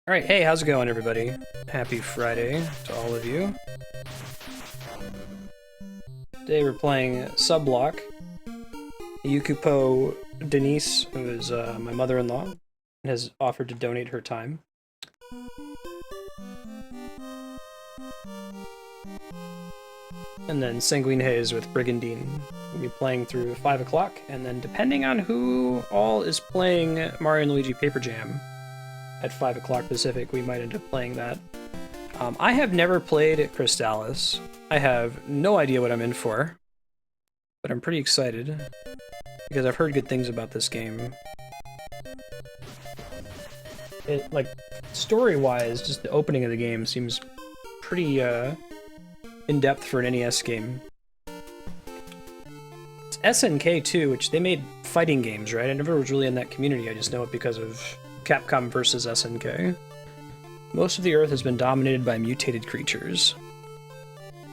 Alright, hey, how's it going, everybody? Happy Friday to all of you. Today we're playing Subblock. Yukupo Denise, who is my mother-in-law, has offered to donate her time. And then Sanguine Haze with Brigandine. We'll be playing through 5 o'clock, and then depending on who all is playing Mario & Luigi Paper Jam at 5 o'clock Pacific, we might end up playing that. I have never played Crystalis. I have no idea what I'm in for, but I'm pretty excited because I've heard good things about this game. It, like, story-wise, just the opening of the game seems pretty in-depth for an NES game. It's SNK too, which they made fighting games, right? I never was really in that community. I just know it because of Capcom versus SNK. Most of the Earth has been dominated by mutated creatures.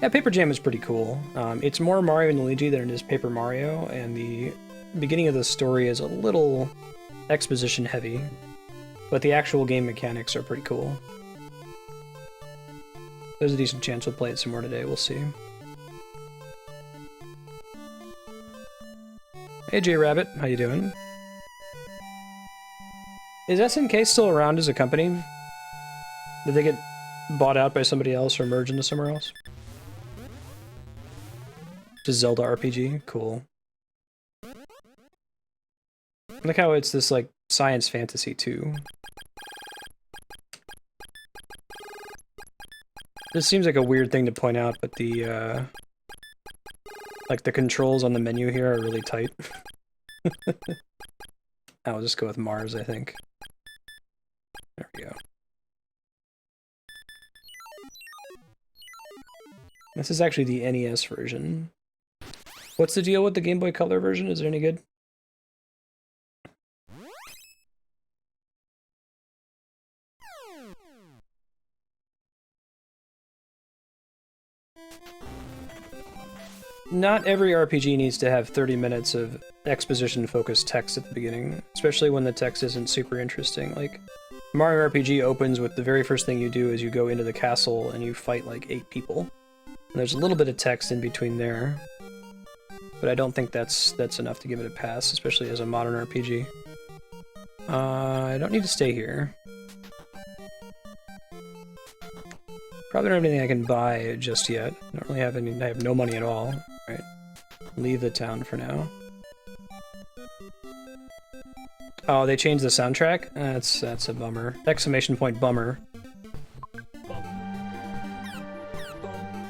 Yeah, Paper Jam is pretty cool. It's more Mario and Luigi than it is Paper Mario, and the beginning of the story is a little exposition heavy, but the actual game mechanics are pretty cool. There's a decent chance we'll play it some more today, we'll see. Hey J-Rabbit, how you doing? Is SNK still around as a company? Did they get bought out by somebody else or merge into somewhere else? Just Zelda RPG? Cool. Look how it's this, like, science fantasy, too. This seems like a weird thing to point out, but the, like, the controls on the menu here are really tight. I'll just go with Mars, I think. There we go. This is actually the NES version. What's the deal with the Game Boy Color version? Is it any good? Not every RPG needs to have 30 minutes of exposition-focused text at the beginning, especially when the text isn't super interesting. Like, Mario RPG opens with the very first thing you do is you go into the castle and you fight like 8 people. And there's a little bit of text in between there, but I don't think that's enough to give it a pass, especially as a modern RPG. I don't need to stay here. Probably don't have anything I can buy just yet. I don't really have any. I have no money at all. Right. Leave the town for now. Oh, they changed the soundtrack? That's a bummer. Exclamation point bummer.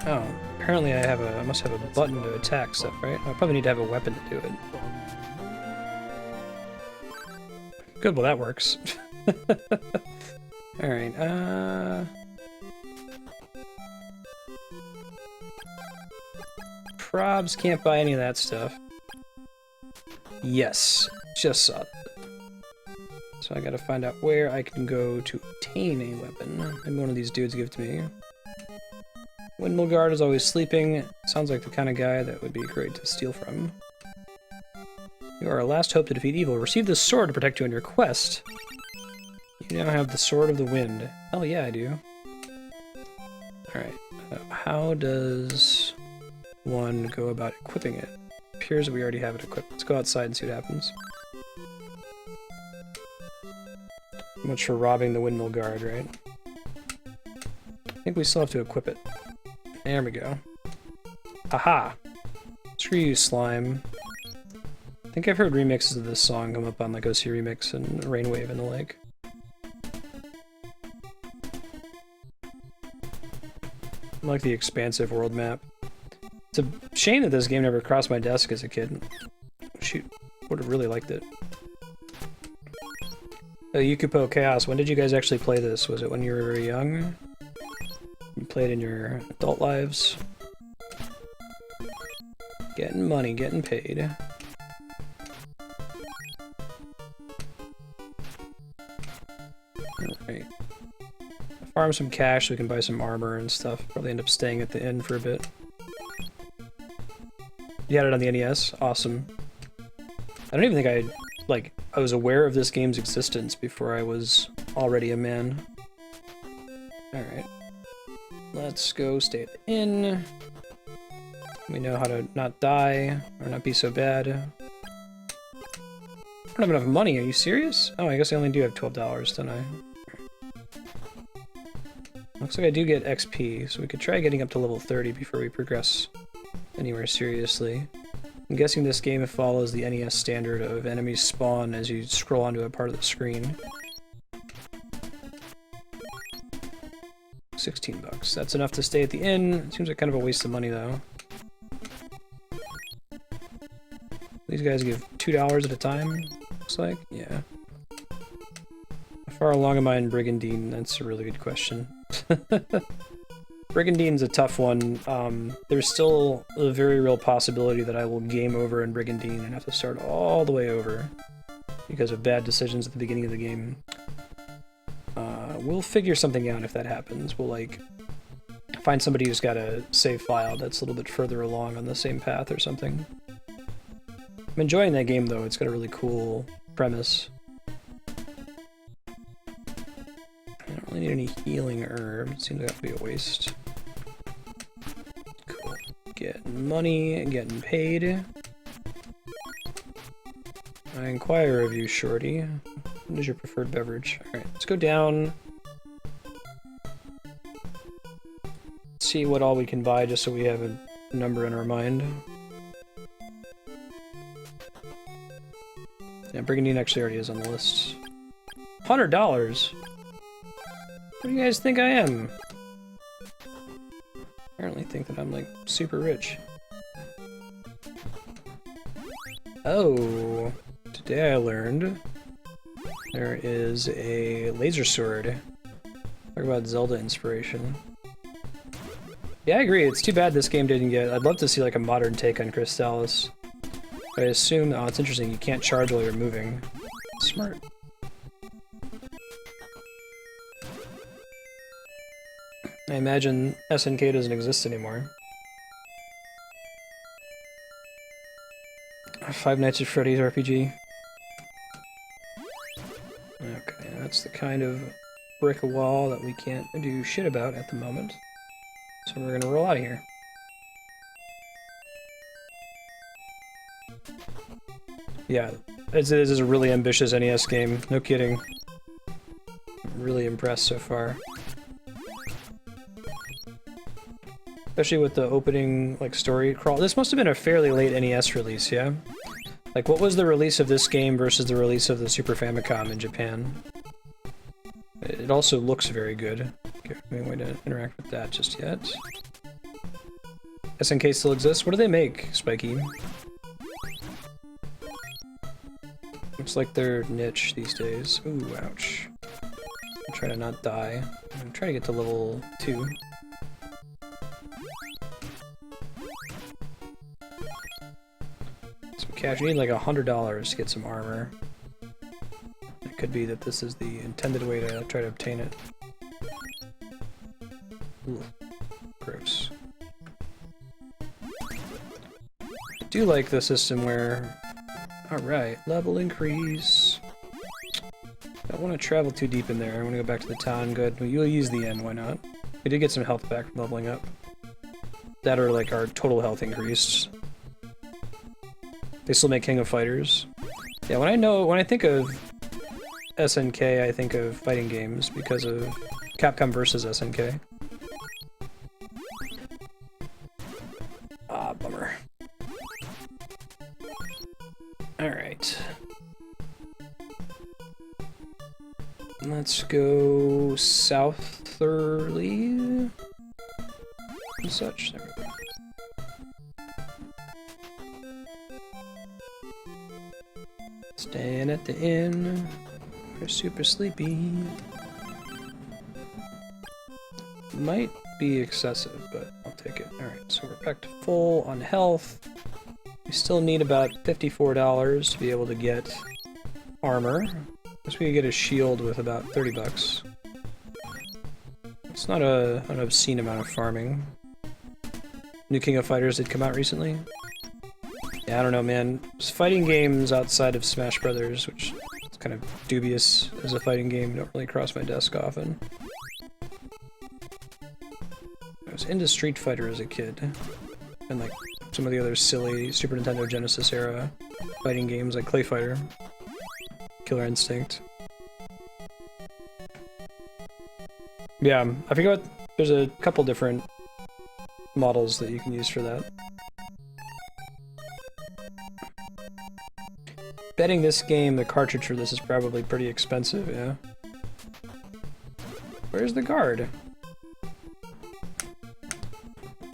Oh, apparently I must have a button to attack stuff, right? I probably need to have a weapon to do it. Good, well that works. Alright, Probs can't buy any of that stuff. Yes, just saw that. So I gotta find out where I can go to obtain a weapon. Maybe one of these dudes give it to me. Windmill Guard is always sleeping. Sounds like the kind of guy that would be great to steal from. You are our last hope to defeat evil. Receive this sword to protect you on your quest. You now have the Sword of the Wind. Oh yeah, I do. Alright. How does one go about equipping it? Appears that we already have it equipped. Let's go outside and see what happens. Much for robbing the Windmill Guard, right? I think we still have to equip it. There we go. Aha! Screw you, slime. I think I've heard remixes of this song come up on like OC Remix and Rainwave and the like. I like the expansive world map. It's a shame that this game never crossed my desk as a kid. Shoot, would have really liked it. Yukupo Chaos, when did you guys actually play this? Was it when you were very young? You played in your adult lives? Getting money, getting paid. Alright. Farm some cash so we can buy some armor and stuff. Probably end up staying at the inn for a bit. You had it on the NES? Awesome. I don't even think I was aware of this game's existence before I was already a man. Alright. Let's go stay at the inn. We know how to not die, or not be so bad. I don't have enough money, are you serious? Oh, I guess I only do have $12, don't I? Looks like I do get XP, so we could try getting up to level 30 before we progress anywhere seriously. I'm guessing this game follows the NES standard of enemies spawn as you scroll onto a part of the screen. $16. That's enough to stay at the inn. Seems like kind of a waste of money, though. These guys give $2 at a time, looks like. Yeah. How far along am I in Brigandine? That's a really good question. Brigandine's a tough one. There's still a very real possibility that I will game over in Brigandine and have to start all the way over because of bad decisions at the beginning of the game. We'll figure something out if that happens. We'll, like, find somebody who's got a save file that's a little bit further along on the same path or something. I'm enjoying that game, though. It's got a really cool premise. I don't really need any healing herb. It seems like that would be a waste. Cool. Getting money, getting paid. I inquire of you, Shorty. What is your preferred beverage? Alright, let's go down. See what all we can buy just so we have a number in our mind. Yeah, Brigandine actually already is on the list. $100! What do you guys think I am? Apparently think that I'm, like, super rich. Oh, today I learned there is a laser sword. Talk about Zelda inspiration. Yeah, I agree. It's too bad this game didn't get... I'd love to see, like, a modern take on Crystalis. I assume... Oh, it's interesting. You can't charge while you're moving. Smart. I imagine SNK doesn't exist anymore. Five Nights at Freddy's RPG. Okay, that's the kind of brick wall that we can't do shit about at the moment. So we're gonna roll out of here. Yeah, this is a really ambitious NES game. No kidding. I'm really impressed so far. Especially with the opening, like, story crawl. This must have been a fairly late NES release, yeah? Like, what was the release of this game versus the release of the Super Famicom in Japan? It also looks very good. Okay, no way to interact with that just yet. SNK still exists? What do they make, Spiky? Looks like they're niche these days. Ooh, ouch. I'm trying to not die. I'm trying to get to level 2. Some cash. You need like $100 to get some armor. It could be that this is the intended way to try to obtain it. Ooh, gross. I do like the system where... Alright, level increase. Don't want to travel too deep in there. I want to go back to the town. Good. Well, you'll use the inn, why not? We did get some health back from leveling up. That or like our total health increased. They still make King of Fighters. Yeah, when I think of SNK, I think of fighting games because of Capcom versus SNK. Ah, bummer. Alright. Let's go southerly and such. There we go. Staying at the inn. We're super sleepy. Might be excessive, but I'll take it. Alright, so we're back to full on health. We still need about $54 to be able to get armor. Guess we could get a shield with about $30. It's not an obscene amount of farming. New King of Fighters did come out recently. Yeah, I don't know, man. Fighting games outside of Smash Brothers, which is kind of dubious as a fighting game, don't really cross my desk often. was into Street Fighter as a kid. And like some of the other silly Super Nintendo Genesis era fighting games like Clay Fighter, Killer Instinct. Yeah, I forgot, there's a couple different models that you can use for that. Betting this game, the cartridge for this is probably pretty expensive, yeah. Where's the guard?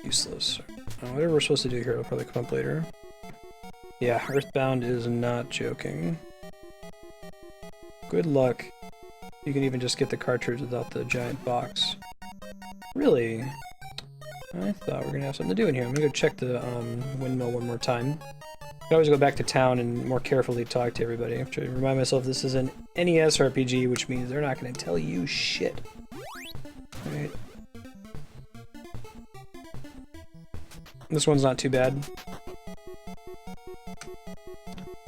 Useless. Oh, whatever we're supposed to do here will probably come up later. Yeah, Earthbound is not joking. Good luck. You can even just get the cartridge without the giant box. Really? I thought we were gonna have something to do in here. I'm gonna go check the windmill one more time. I can always go back to town and more carefully talk to everybody. I'm trying to remind myself this is an NES RPG, which means they're not gonna tell you shit. Right. This one's not too bad.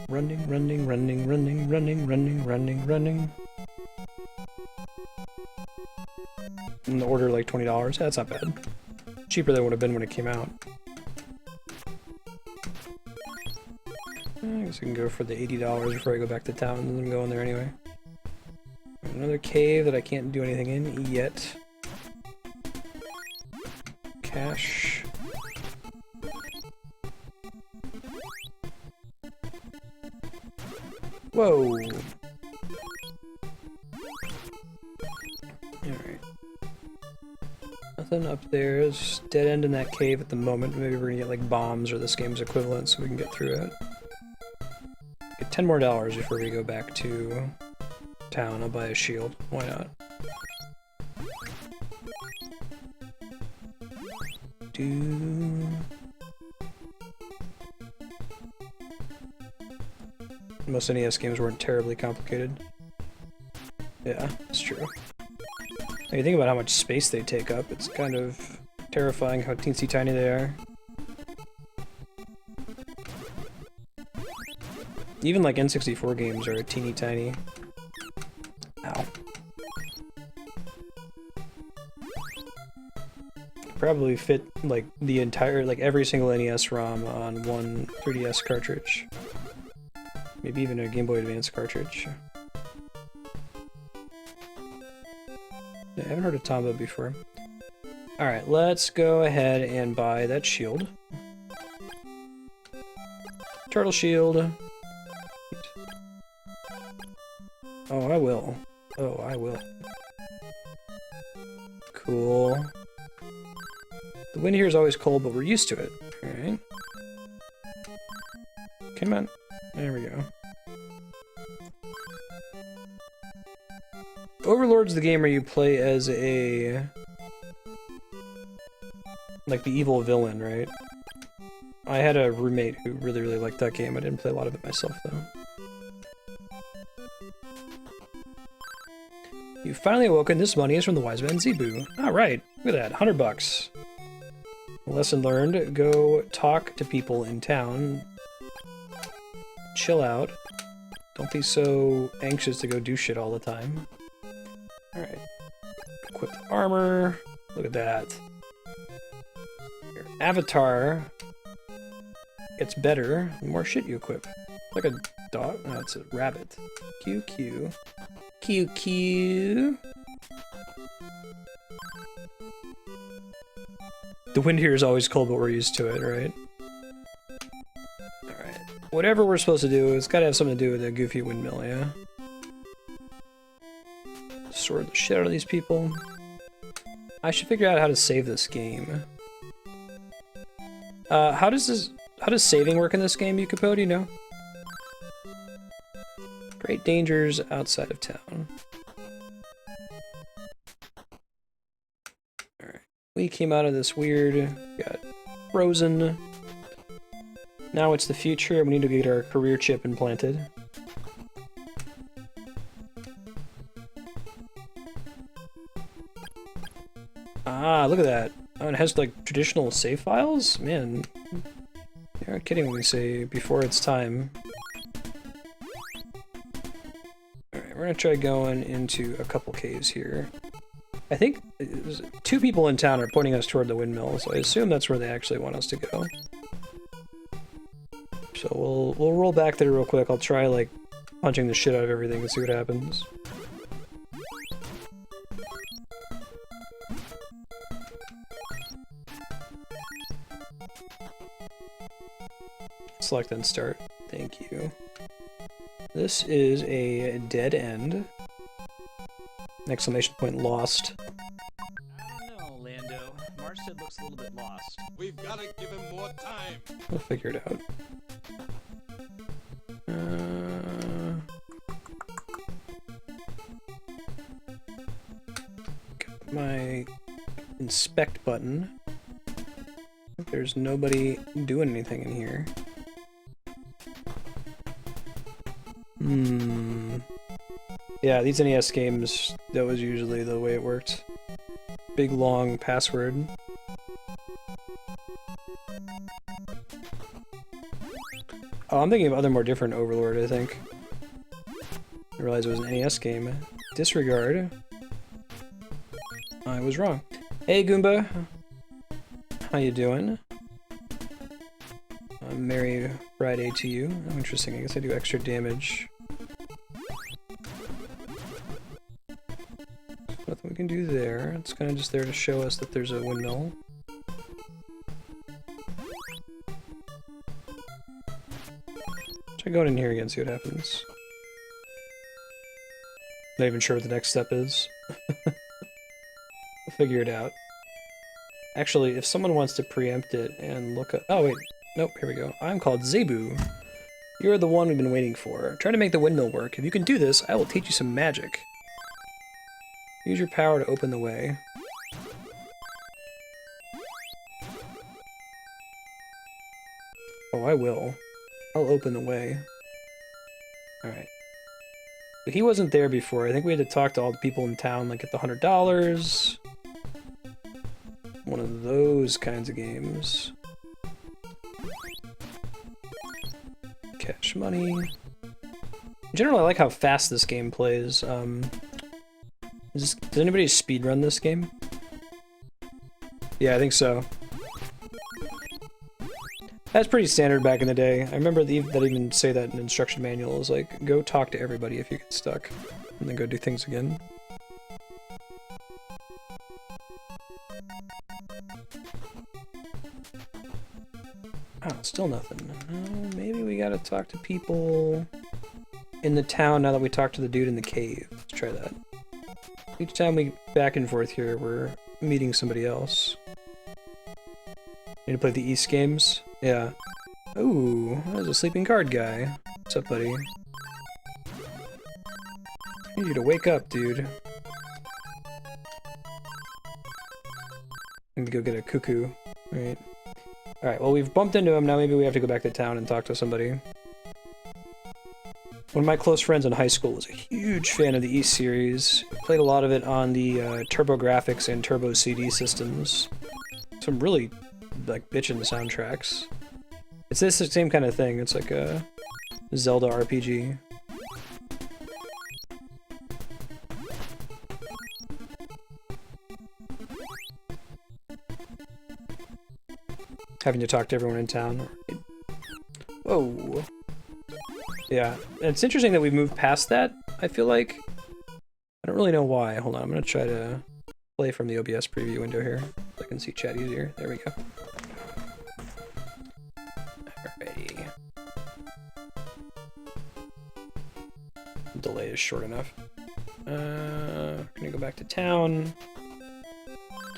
Running. In the order like $20. Yeah, that's not bad. Cheaper than it would have been when it came out. I guess I can go for the $80 before I go back to town, and then I'm going there anyway. Another cave that I can't do anything in yet. Cash. Whoa! Alright. Nothing up there. It's dead end in that cave at the moment. Maybe we're gonna get like bombs or this game's equivalent so we can get through it. Get $10 more before we go back to town. I'll buy a shield. Why not? Most NES games weren't terribly complicated. Yeah, it's true. When you think about how much space they take up, it's kind of terrifying how teensy tiny they are. Even like N64 games are teeny tiny. Ow. Probably fit like the entire, like every single NES ROM on one 3DS cartridge. Maybe even a Game Boy Advance cartridge. I haven't heard of Tomba before. Alright, let's go ahead and buy that shield. Turtle shield. Oh, I will. Oh, I will. Cool. The wind here is always cold, but we're used to it. Alright. Come on. There we go. Overlord's the game where you play as a... like the evil villain, right? I had a roommate who really liked that game. I didn't play a lot of it myself, though. You've finally awoken. This money is from the wise man Zebu. Alright, look at that. $100. Lesson learned. Go talk to people in town. Chill out. Don't be so anxious to go do shit all the time. Alright. Equip the armor. Look at that. Your avatar gets better the more shit you equip. Like a dog? No, it's a rabbit. QQ. QQ. The wind here is always cold, but we're used to it, right? Alright. Whatever we're supposed to do, it's gotta have something to do with a goofy windmill, yeah? Sword the shit out of these people. I should figure out how to save this game. How does saving work in this game, Yukapo? Do you know? Great dangers outside of town. Alright. We came out of this weird, got frozen. Now it's the future, and we need to get our career chip implanted. Ah, look at that. Oh, and it has like traditional save files? Man, you're not kidding when we say before its time. Alright, we're gonna try going into a couple caves here. I think two people in town are pointing us toward the windmill, so I assume that's where they actually want us to go. So we'll roll back there real quick. I'll try, like, punching the shit out of everything and see what happens. Select and start. Thank you. This is a dead end. Exclamation point lost. I don't know, Lando. Marstead looks a little bit lost. We've got to give him more time. We'll figure it out. Got my inspect button. There's nobody doing anything in here. Yeah, these NES games, that was usually the way it worked. Big, long password. Oh, I'm thinking of other more different Overlord, I think. I realized it was an NES game. Disregard. I was wrong. Hey, Goomba. How you doing? Merry Friday to you. Oh, interesting. I guess I do extra damage. Nothing we can do there. It's kind of just there to show us that there's a windmill. Try going in here again, see what happens. Not even sure what the next step is. We'll figure it out. Actually, if someone wants to preempt it and look up... Oh, wait. Nope, here we go. I'm called Zebu. You're the one we've been waiting for. Try to make the windmill work. If you can do this, I will teach you some magic. Use your power to open the way. Oh, I will. I'll open the way. Alright. But he wasn't there before. I think we had to talk to all the people in town, like get the $100. One of those kinds of games. Cash money. In general, I like how fast this game plays. Does anybody speedrun this game? Yeah, I think so. That's pretty standard back in the day. I remember that even say that in the instruction manual is like, go talk to everybody if you get stuck, and then go do things again. Oh, still nothing. Maybe we gotta talk to people in the town now that we talked to the dude in the cave. Let's try that. Each time we back and forth here, we're meeting somebody else. Need to play the East games? Yeah. Ooh, there's a sleeping card guy. What's up, buddy? I need you to wake up, dude. I need to go get a cuckoo. Alright. Alright, well, we've bumped into him. Now maybe we have to go back to town and talk to somebody. One of my close friends in high school was a huge fan of the East series. Played a lot of it on the TurboGrafx and Turbo CD systems. Some really, like, bitchin' soundtracks. It's this same kind of thing. It's like a Zelda RPG. Having to talk to everyone in town. Whoa. Yeah, it's interesting that we've moved past that, I feel like. I don't really know why. Hold on, I'm gonna try to play from the OBS preview window here, so I can see chat easier. There we go. Alrighty. The delay is short enough. We're gonna go back to town.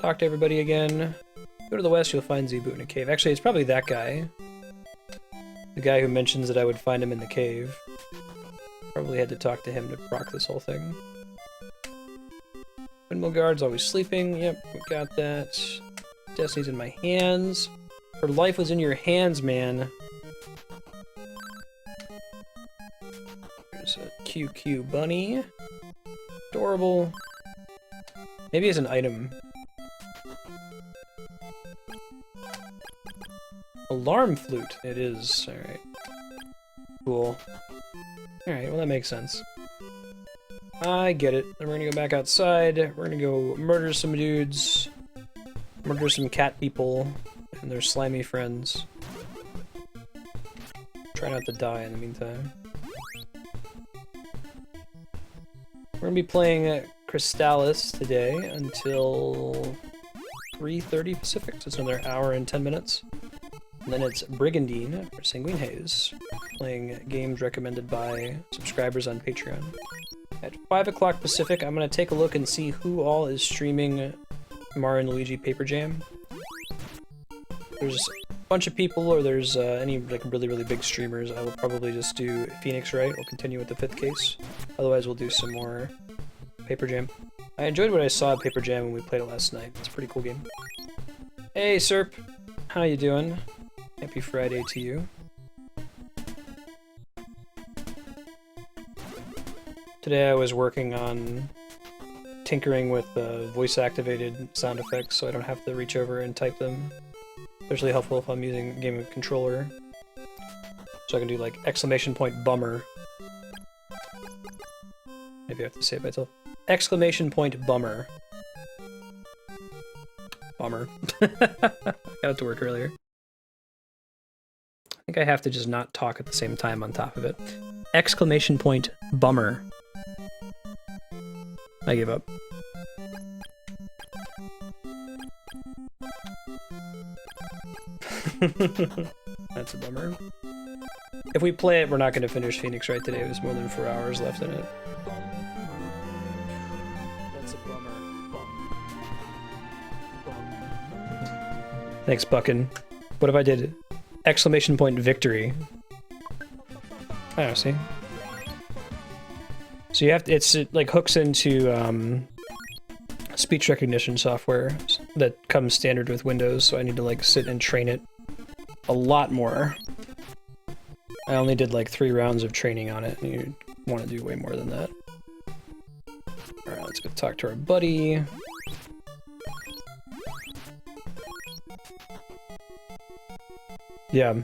Talk to everybody again. Go to the west, you'll find Zebu in a cave. Actually, it's probably that guy. The guy who mentions that I would find him in the cave. Probably had to talk to him to proc this whole thing. Windmill guard's always sleeping. Yep, we got that. Destiny's in my hands. Her life was in your hands, man. There's a QQ bunny. Adorable. Maybe as an item. Alarm flute. It is. Alright. Cool. Alright, well that makes sense. I get it. Then we're gonna go back outside. We're gonna go murder some dudes. Murder some cat people and their slimy friends. Try not to die in the meantime. We're gonna be playing Crystalis today until 3:30 Pacific, so it's another hour and 10 minutes. And then it's Brigandine for Sanguine Haze, playing games recommended by subscribers on Patreon. At 5 o'clock Pacific, I'm gonna take a look and see who all is streaming Mario and Luigi Paper Jam. There's a bunch of people, or there's any like really big streamers. I will probably just do Phoenix Wright. We'll continue with the 5th case. Otherwise, we'll do some more Paper Jam. I enjoyed what I saw at Paper Jam when we played it last night. It's a pretty cool game. Hey, Serp. How you doing? Happy Friday to you. Today I was working on tinkering with voice-activated sound effects, so I don't have to reach over and type them. Especially helpful if I'm using a game controller. So I can do like exclamation point bummer. Maybe I have to say it by itself. Exclamation point bummer. Bummer. Got it to work earlier. I think I have to just not talk at the same time on top of it. Exclamation point bummer. I give up. That's a bummer. If we play it, we're not going to finish Phoenix Wright today. There's more than 4 hours left in it. That's a bummer. Thanks, Buckin. What if I did exclamation point victory? I don't see. So you have to, it like hooks into speech recognition software that comes standard with Windows, so I need to like sit and train it a lot more. I only did like 3 rounds of training on it, and you want to do way more than that. Alright, let's go talk to our buddy. Yeah.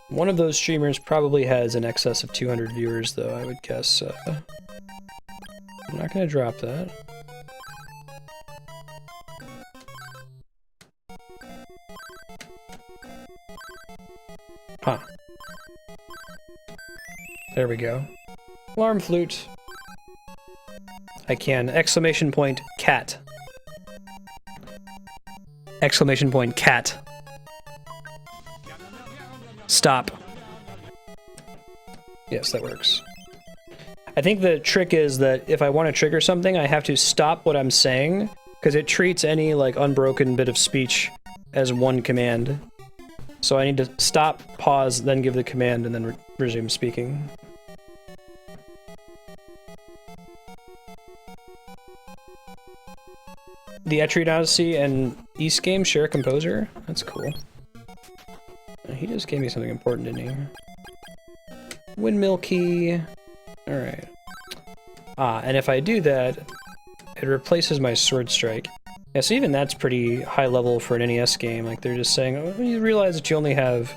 One of those streamers probably has in excess of 200 viewers, though, I would guess. I'm not gonna drop that. Huh. There we go. Alarm flute. I can. Exclamation point cat. Exclamation point cat. Stop. Yes, that works. I think the trick is that if I want to trigger something, I have to stop what I'm saying, because it treats any like unbroken bit of speech as one command. So I need to stop, pause, then give the command, and then resume speaking. The Etrian Odyssey and East Game share a composer? That's cool. He just gave me something important, didn't he? Windmill key. Alright. Ah, and if I do that, it replaces my sword strike. Yeah, so even that's pretty high level for an NES game. Like, they're just saying, oh, you realize that you only have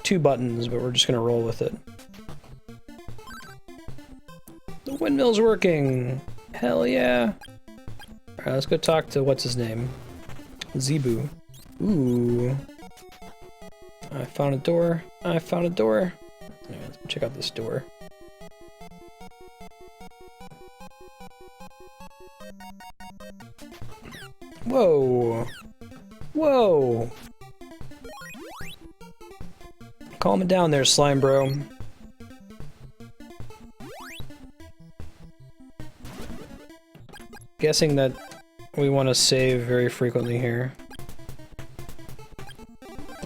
2 buttons, but we're just gonna roll with it. The windmill's working! Hell yeah! Alright, let's go talk to what's his name? Zebu. Ooh. I found a door. I found a door. Alright, let's check out this door. Whoa! Whoa! Calm it down there, slime bro. Guessing that we want to save very frequently here.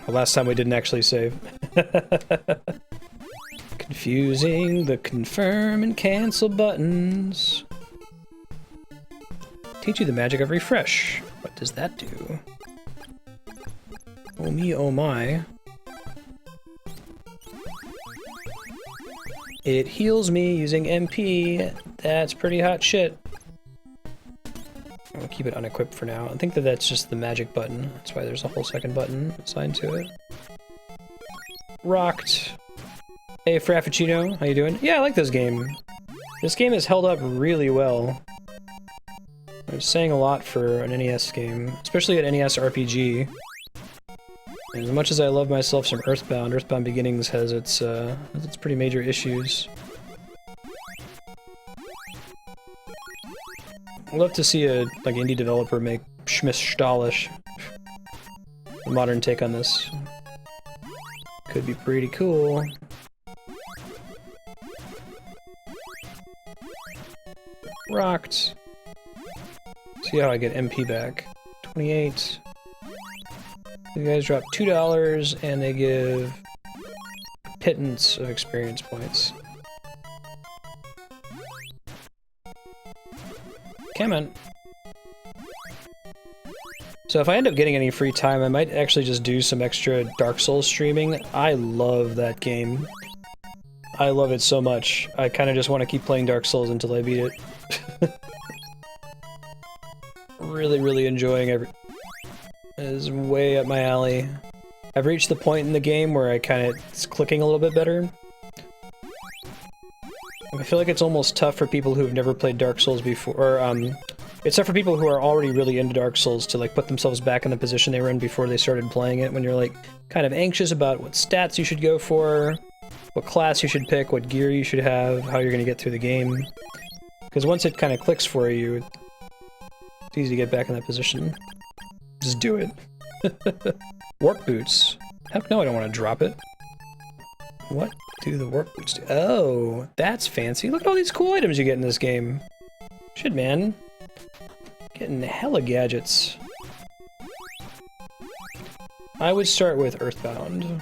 Well, last time we didn't actually save. Confusing the confirm and cancel buttons. Teach you the magic of refresh. What does that do? Oh me, oh my. It heals me using MP. That's pretty hot shit. I'll keep it unequipped for now. I think that that's just the magic button. That's why there's a whole second button assigned to it. Rocked. Hey, Frappuccino, how you doing? Yeah, I like this game. This game has held up really well. I was saying a lot for an NES game, especially an NES RPG. And as much as I love myself some Earthbound, Earthbound Beginnings has its pretty major issues. I'd love to see a indie developer make Crystalis, a modern take on this. Could be pretty cool. Rocked. See how I get MP back. 28. You guys drop $2 and they give a pittance of experience points. Come on. So if I end up getting any free time, I might actually just do some extra Dark Souls streaming. I love that game. I love it so much. I kind of just want to keep playing Dark Souls until I beat it. Really, really enjoying it. Is way up my alley. I've reached the point in the game where it's clicking a little bit better. I feel like it's almost tough for people who have never played Dark Souls before, or it's tough for people who are already really into Dark Souls to put themselves back in the position they were in before they started playing it, when you're kind of anxious about what stats you should go for, what class you should pick, what gear you should have, how you're going to get through the game. Because once it kind of clicks for you, it's easy to get back in that position. Just do it. Warp boots. Heck no, I don't want to drop it. What do the warp boots do? Oh, that's fancy. Look at all these cool items you get in this game. Shit, man. Getting hella gadgets. I would start with Earthbound.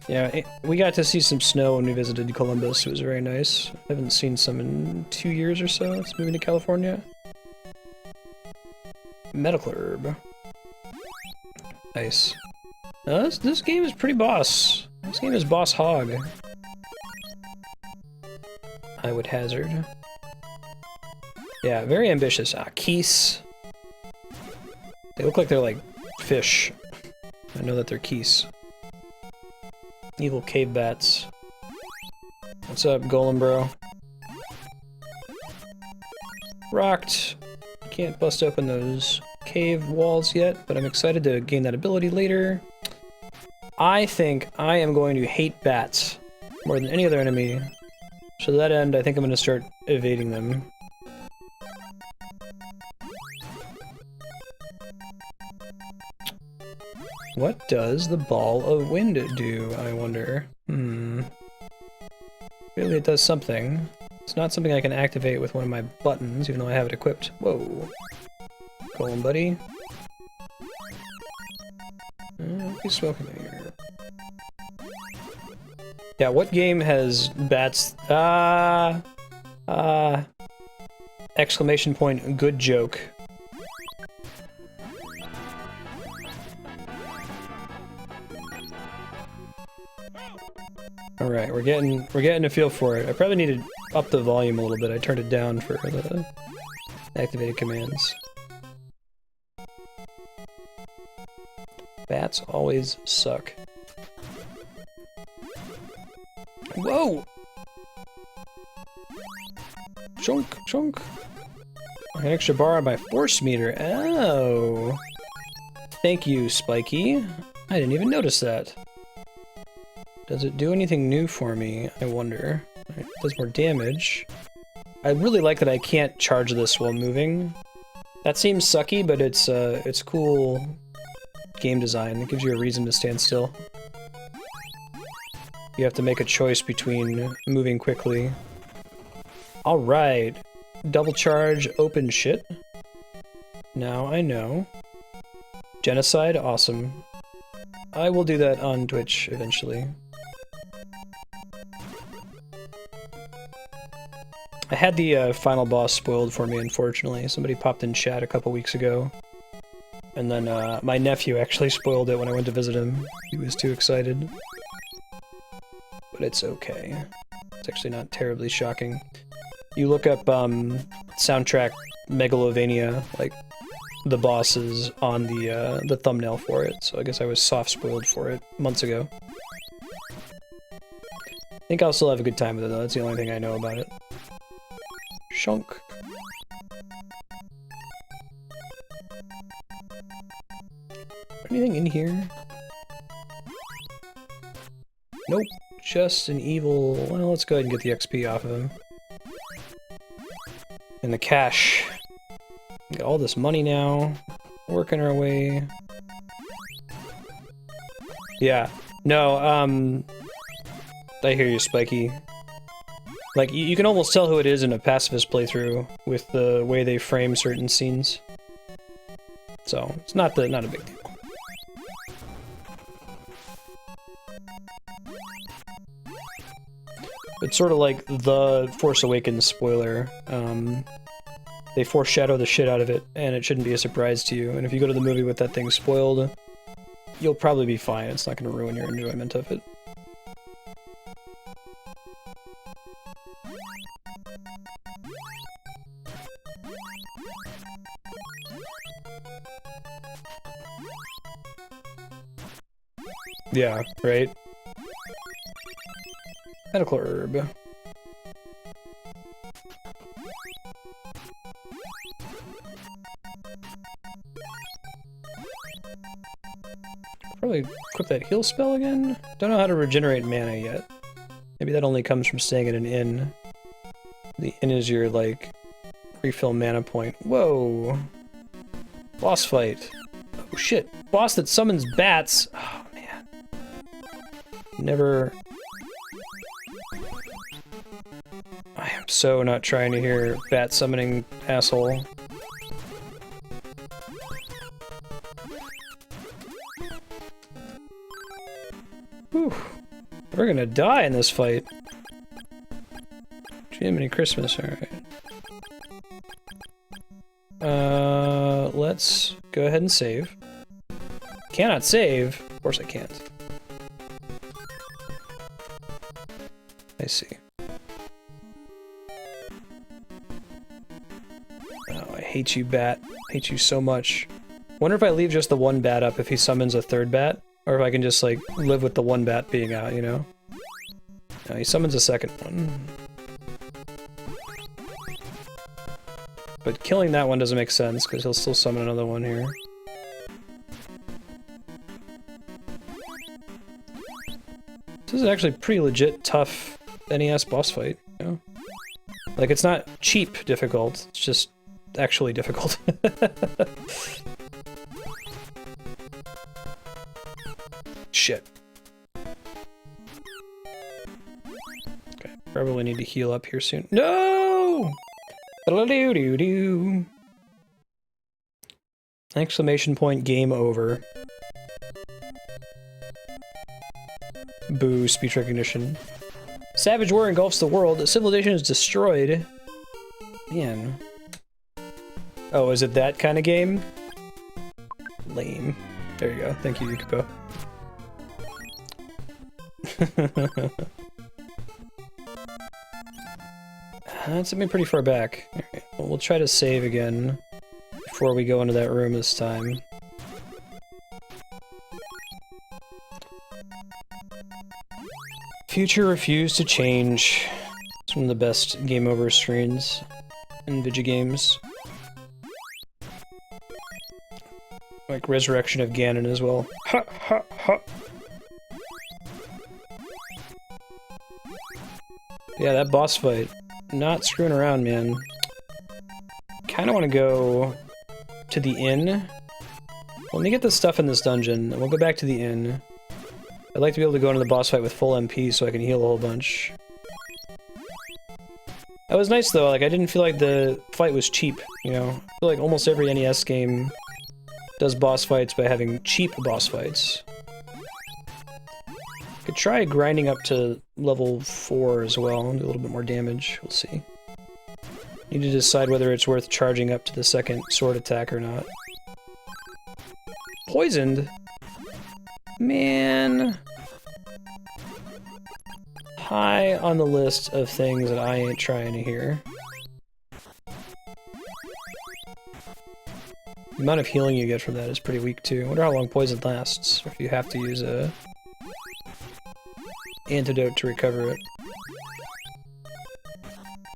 Yeah, we got to see some snow when we visited Columbus. It was very nice. I haven't seen some in 2 years or so. It's moving to California. Medical herb. Nice. This game is pretty boss. This game is boss hog. I would hazard. Yeah, very ambitious. Keese. They look like they're like fish. I know that they're Keese. Evil cave bats. What's up, Golem bro? Rocked. Can't bust open those cave walls yet, but I'm excited to gain that ability later. I think I am going to hate bats more than any other enemy. So to that end, I think I'm going to start evading them. What does the ball of wind do, I wonder? Really, it does something. It's not something I can activate with one of my buttons, even though I have it equipped. Whoa. Golem buddy. He's smoking here. Yeah, what game has bats... exclamation point, good joke. Alright, we're getting a feel for it. I probably need to up the volume a little bit. I turned it down for the activated commands. Bats always suck. Whoa! Chunk, chunk. An extra bar on my force meter. Oh! Thank you, Spiky. I didn't even notice that. Does it do anything new for me? I wonder. It does more damage. I really like that I can't charge this while moving. That seems sucky, but it's cool game design. It gives you a reason to stand still. You have to make a choice between moving quickly. Alright. Double charge, open shit. Now I know. Genocide, awesome. I will do that on Twitch eventually. I had the final boss spoiled for me, unfortunately. Somebody popped in chat a couple weeks ago. And then my nephew actually spoiled it when I went to visit him. He was too excited. But it's okay. It's actually not terribly shocking. You look up soundtrack Megalovania, like the bosses on the thumbnail for it, so I guess I was soft spoiled for it months ago. I think I'll still have a good time with it though, that's the only thing I know about it. Shunk. Anything in here? Nope, just an evil... Well, let's go ahead and get the XP off of him. And the cash. Got all this money now. Working our way. Yeah. No, I hear you, Spiky. Like, you can almost tell who it is in a pacifist playthrough with the way they frame certain scenes. So, it's not a big deal. It's sort of like the Force Awakens spoiler. They foreshadow the shit out of it, and it shouldn't be a surprise to you. And if you go to the movie with that thing spoiled, you'll probably be fine. It's not going to ruin your enjoyment of it. Yeah, right? Medical herb. Probably equip that heal spell again? Don't know how to regenerate mana yet. Maybe that only comes from staying at an inn. The inn is your, like, refill mana point. Whoa! Boss fight. Oh shit. Boss that summons bats! Oh man. Never... I am so not trying to hear bat summoning asshole. Whew. We're gonna die in this fight. Jiminy Christmas, alright. Let's go ahead and save. Cannot save? Of course I can't. I see. Oh, I hate you, bat. I hate you so much. Wonder if I leave just the one bat up if he summons a third bat? Or if I can just, like, live with the one bat being out, you know? No, he summons a second one. But killing that one doesn't make sense, because he'll still summon another one here. This is actually pretty legit tough NES boss fight, you know? Like, it's not cheap difficult, it's just actually difficult. Shit. Okay, probably need to heal up here soon. No! Do-do-do-do-do. Exclamation point, game over. Boo, speech recognition. Savage war engulfs the world. Civilization is destroyed. Man. Oh, is it that kind of game? Lame. There you go. Thank you, Yukipo. That sent me pretty far back. Alright, well, we'll try to save again before we go into that room this time. Future refused to change. It's one of the best game over screens in video games. Like Resurrection of Ganon as well. Ha ha ha! Yeah, that boss fight. Not screwing around, man. Kinda wanna go to the inn. Let me get the stuff in this dungeon, and we'll go back to the inn. I'd like to be able to go into the boss fight with full MP so I can heal a whole bunch. That was nice though, like I didn't feel like the fight was cheap, you know? I feel like almost every NES game does boss fights by having cheap boss fights. Could try grinding up to level 4 as well, do a little bit more damage, we'll see. Need to decide whether it's worth charging up to the second sword attack or not. Poisoned? Man. High on the list of things that I ain't trying to hear. The amount of healing you get from that is pretty weak too. I wonder how long poison lasts, if you have to use a antidote to recover it.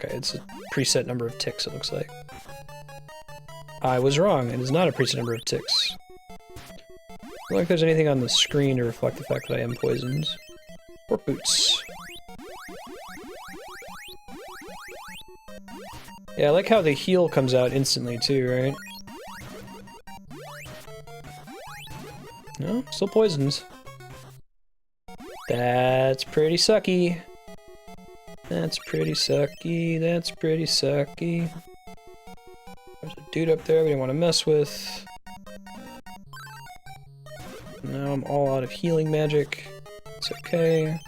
Okay, it's a preset number of ticks, it looks like. I was wrong, it is not a preset number of ticks. I don't like there's anything on the screen to reflect the fact that I am poisoned. Or boots. Yeah, I like how the heal comes out instantly too, right? No, still poisoned. That's pretty sucky. That's pretty sucky, that's pretty sucky. There's a dude up there we didn't want to mess with. Now I'm all out of healing magic. It's okay.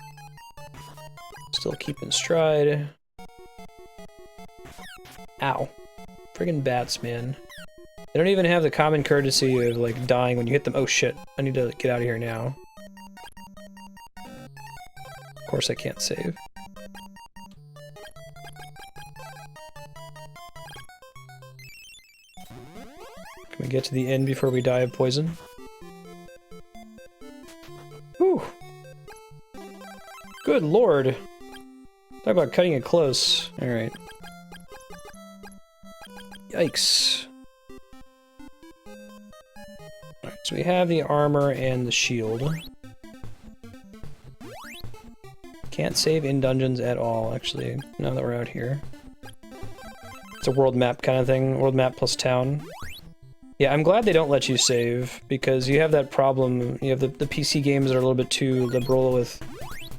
Still keeping stride. Ow. Friggin' bats, man. They don't even have the common courtesy of, like, dying when you hit them. Oh shit, I need to get out of here now. Of course I can't save. Can we get to the end before we die of poison? Whew. Good lord. Talk about cutting it close. Alright. Yikes. Alright, so we have the armor and the shield. Can't save in dungeons at all, actually, now that we're out here. It's a world map kind of thing, world map plus town. Yeah, I'm glad they don't let you save, because you have that problem, you have the PC games that are a little bit too liberal with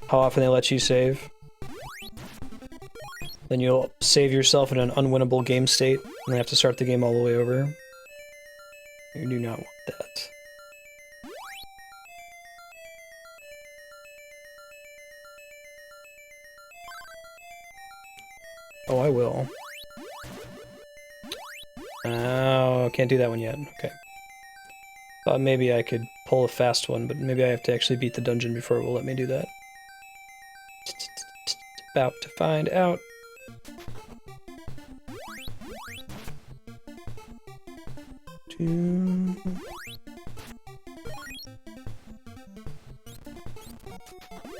how often they let you save. Then you'll save yourself in an unwinnable game state, and then have to start the game all the way over. You do not want that. Oh, I will. Oh, can't do that one yet. Okay. Thought maybe I could pull a fast one, but maybe I have to actually beat the dungeon before it will let me do that. About to find out.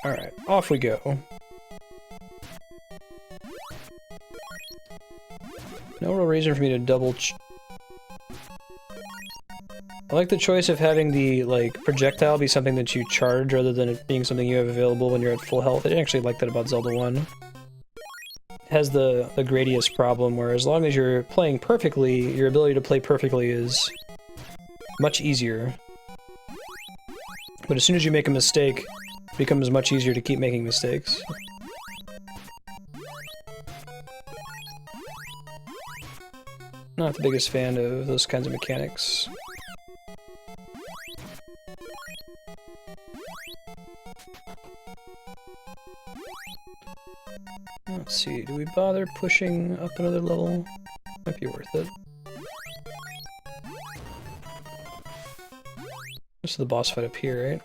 Alright, off we go. No real reason for me to double I like the choice of having the, like, projectile be something that you charge rather than it being something you have available when you're at full health. I didn't actually like that about Zelda 1. It has the Gradius problem, where as long as you're playing perfectly, your ability to play perfectly is much easier. But as soon as you make a mistake, it becomes much easier to keep making mistakes. Not the biggest fan of those kinds of mechanics. Let's see, do we bother pushing up another level? Might be worth it. This is the boss fight up here, right?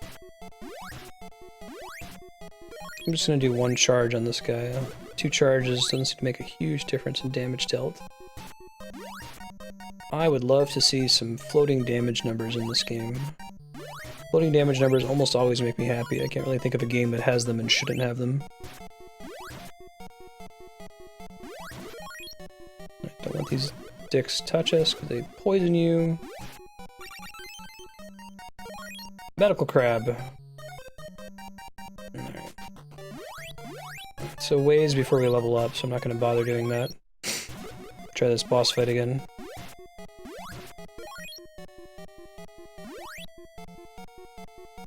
I'm just gonna do one charge on this guy. 2 charges doesn't seem to make a huge difference in damage dealt. I would love to see some floating damage numbers in this game. Floating damage numbers almost always make me happy. I can't really think of a game that has them and shouldn't have them. Don't let these dicks touch us because they poison you. Medical crab. Alright. So ways before we level up, so I'm not going to bother doing that. Try this boss fight again.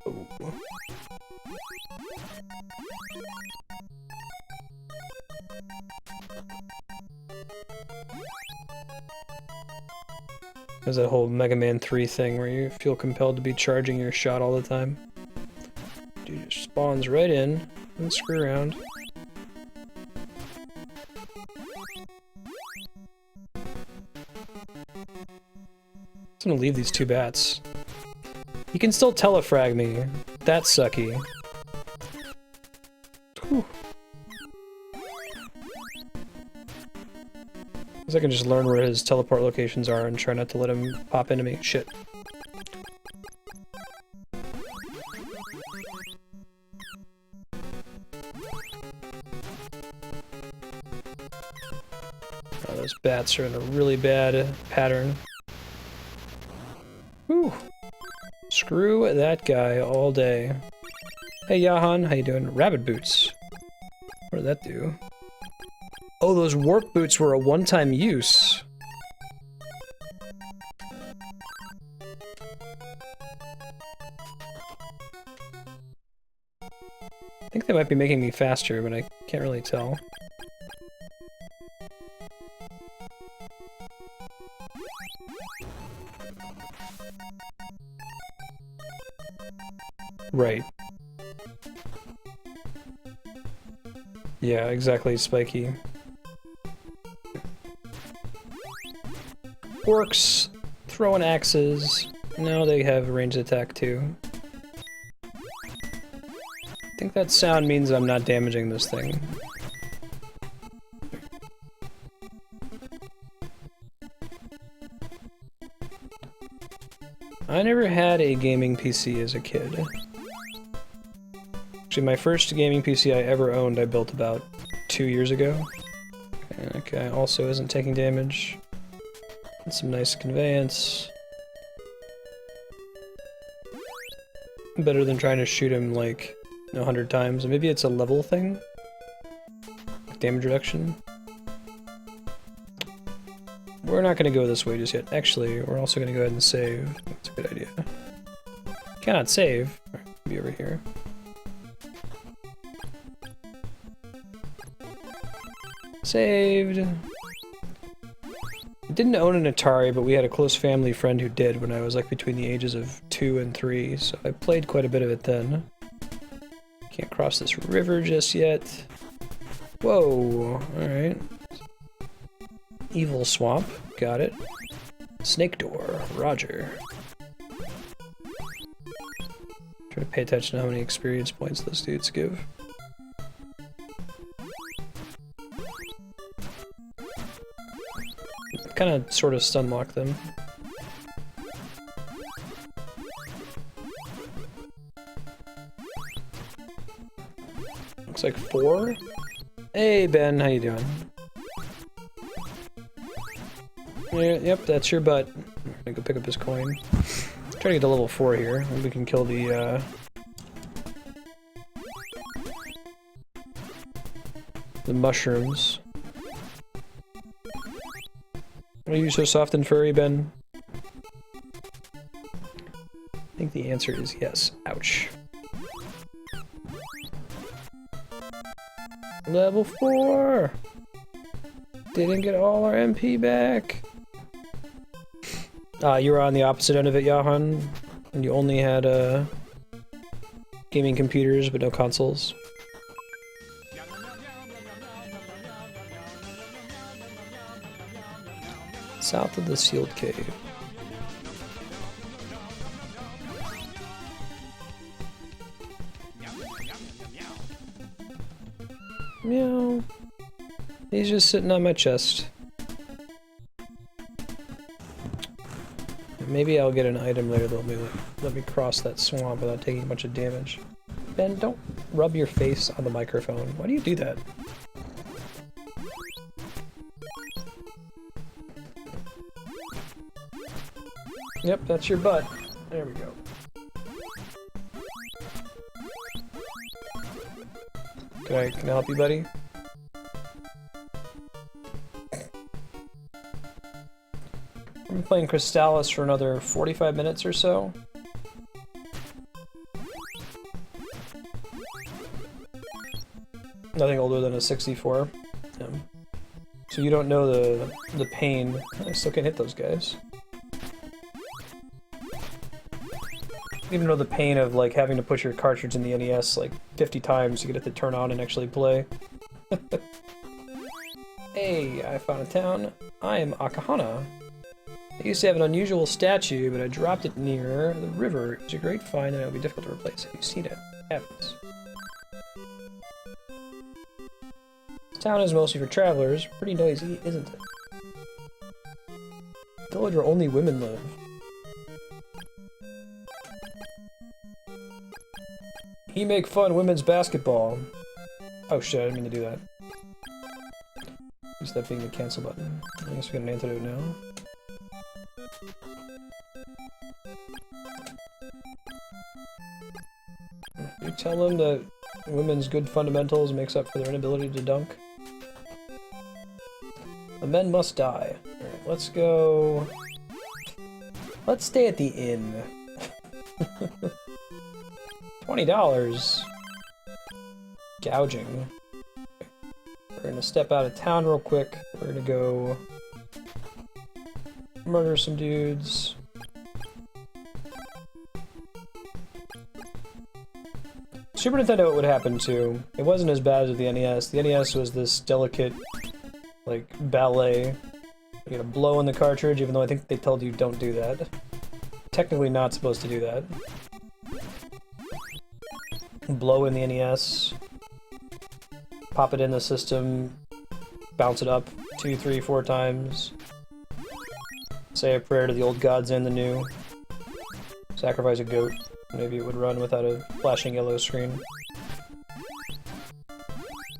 Oh. There's that whole Mega Man 3 thing where you feel compelled to be charging your shot all the time. Dude just spawns right in, and screw around. I'm gonna leave these 2 bats. You can still telefrag me. That's sucky. Whew. Because I can just learn where his teleport locations are and try not to let him pop into me. Shit. Oh, those bats are in a really bad pattern. Whew. Screw that guy all day. Hey, Yahan, how you doing? Rabbit boots. What did that do? Oh, those warp boots were a one-time use. I think they might be making me faster, but I can't really tell. Right. Yeah, exactly, Spiky. Orcs, throwing axes. Now they have ranged attack too. I think that sound means I'm not damaging this thing. I never had a gaming PC as a kid. Actually, my first gaming PC I ever owned I built about 2 years ago. And that guy also isn't taking damage. And some nice conveyance. Better than trying to shoot him like 100 times. Maybe it's a level thing? Like damage reduction? We're not going to go this way just yet. Actually, we're also going to go ahead and save. That's a good idea. Cannot save. Be over here. Saved. I didn't own an Atari, but we had a close family friend who did when I was like between the ages of 2 and 3, so I played quite a bit of it then. Can't cross this river just yet. Whoa, alright. Evil Swamp, got it. Snake Door, roger. Try to pay attention to how many experience points those dudes give. Kind of sort of stun lock them. Looks like 4. Hey Ben, how you doing? Yeah, yep, that's your butt. I'm gonna go pick up this coin. Try to get to level 4 here, and we can kill the mushrooms. Are you so soft and furry, Ben? I think the answer is yes. Ouch. Level 4! Didn't get all our MP back. You were on the opposite end of it, Yahan, and you only had gaming computers but no consoles. South of the sealed cave. Meow. He's just sitting on my chest. Maybe I'll get an item later that'll let me cross that swamp without taking a bunch of damage. Ben, don't rub your face on the microphone. Why do you do that? Yep, that's your butt. There we go. Can I help you, buddy? I'm playing Crystalis for another 45 minutes or so. Nothing older than a 64. So you don't know the pain. I still can't hit those guys. You don't know the pain of like having to put your cartridge in the NES like 50 times to get it to turn on and actually play. Hey, I found a town. I am Akahana. I used to have an unusual statue, but I dropped it near the river. It was a great find and it would be difficult to replace. Have you seen it? Happens. This town is mostly for travelers. Pretty noisy, isn't it? village where only women live. He make fun women's basketball. Oh shit, I didn't mean to do that. Use that being the cancel button. I guess we got an antidote now. You tell them that women's good fundamentals makes up for their inability to dunk. The men must die. Alright, let's go... Let's stay at the inn. $20. Gouging. We're gonna step out of town real quick. We're gonna go... murder some dudes. Super Nintendo, it would happen too. It wasn't as bad as the NES. The NES was this delicate, like, ballet. You gotta blow in the cartridge, even though I think they told you don't do that. Technically not supposed to do that. Blow in the NES. Pop it in the system. Bounce it up 2, 3, 4 times. Say a prayer to the old gods and the new. Sacrifice a goat. Maybe it would run without a flashing yellow screen.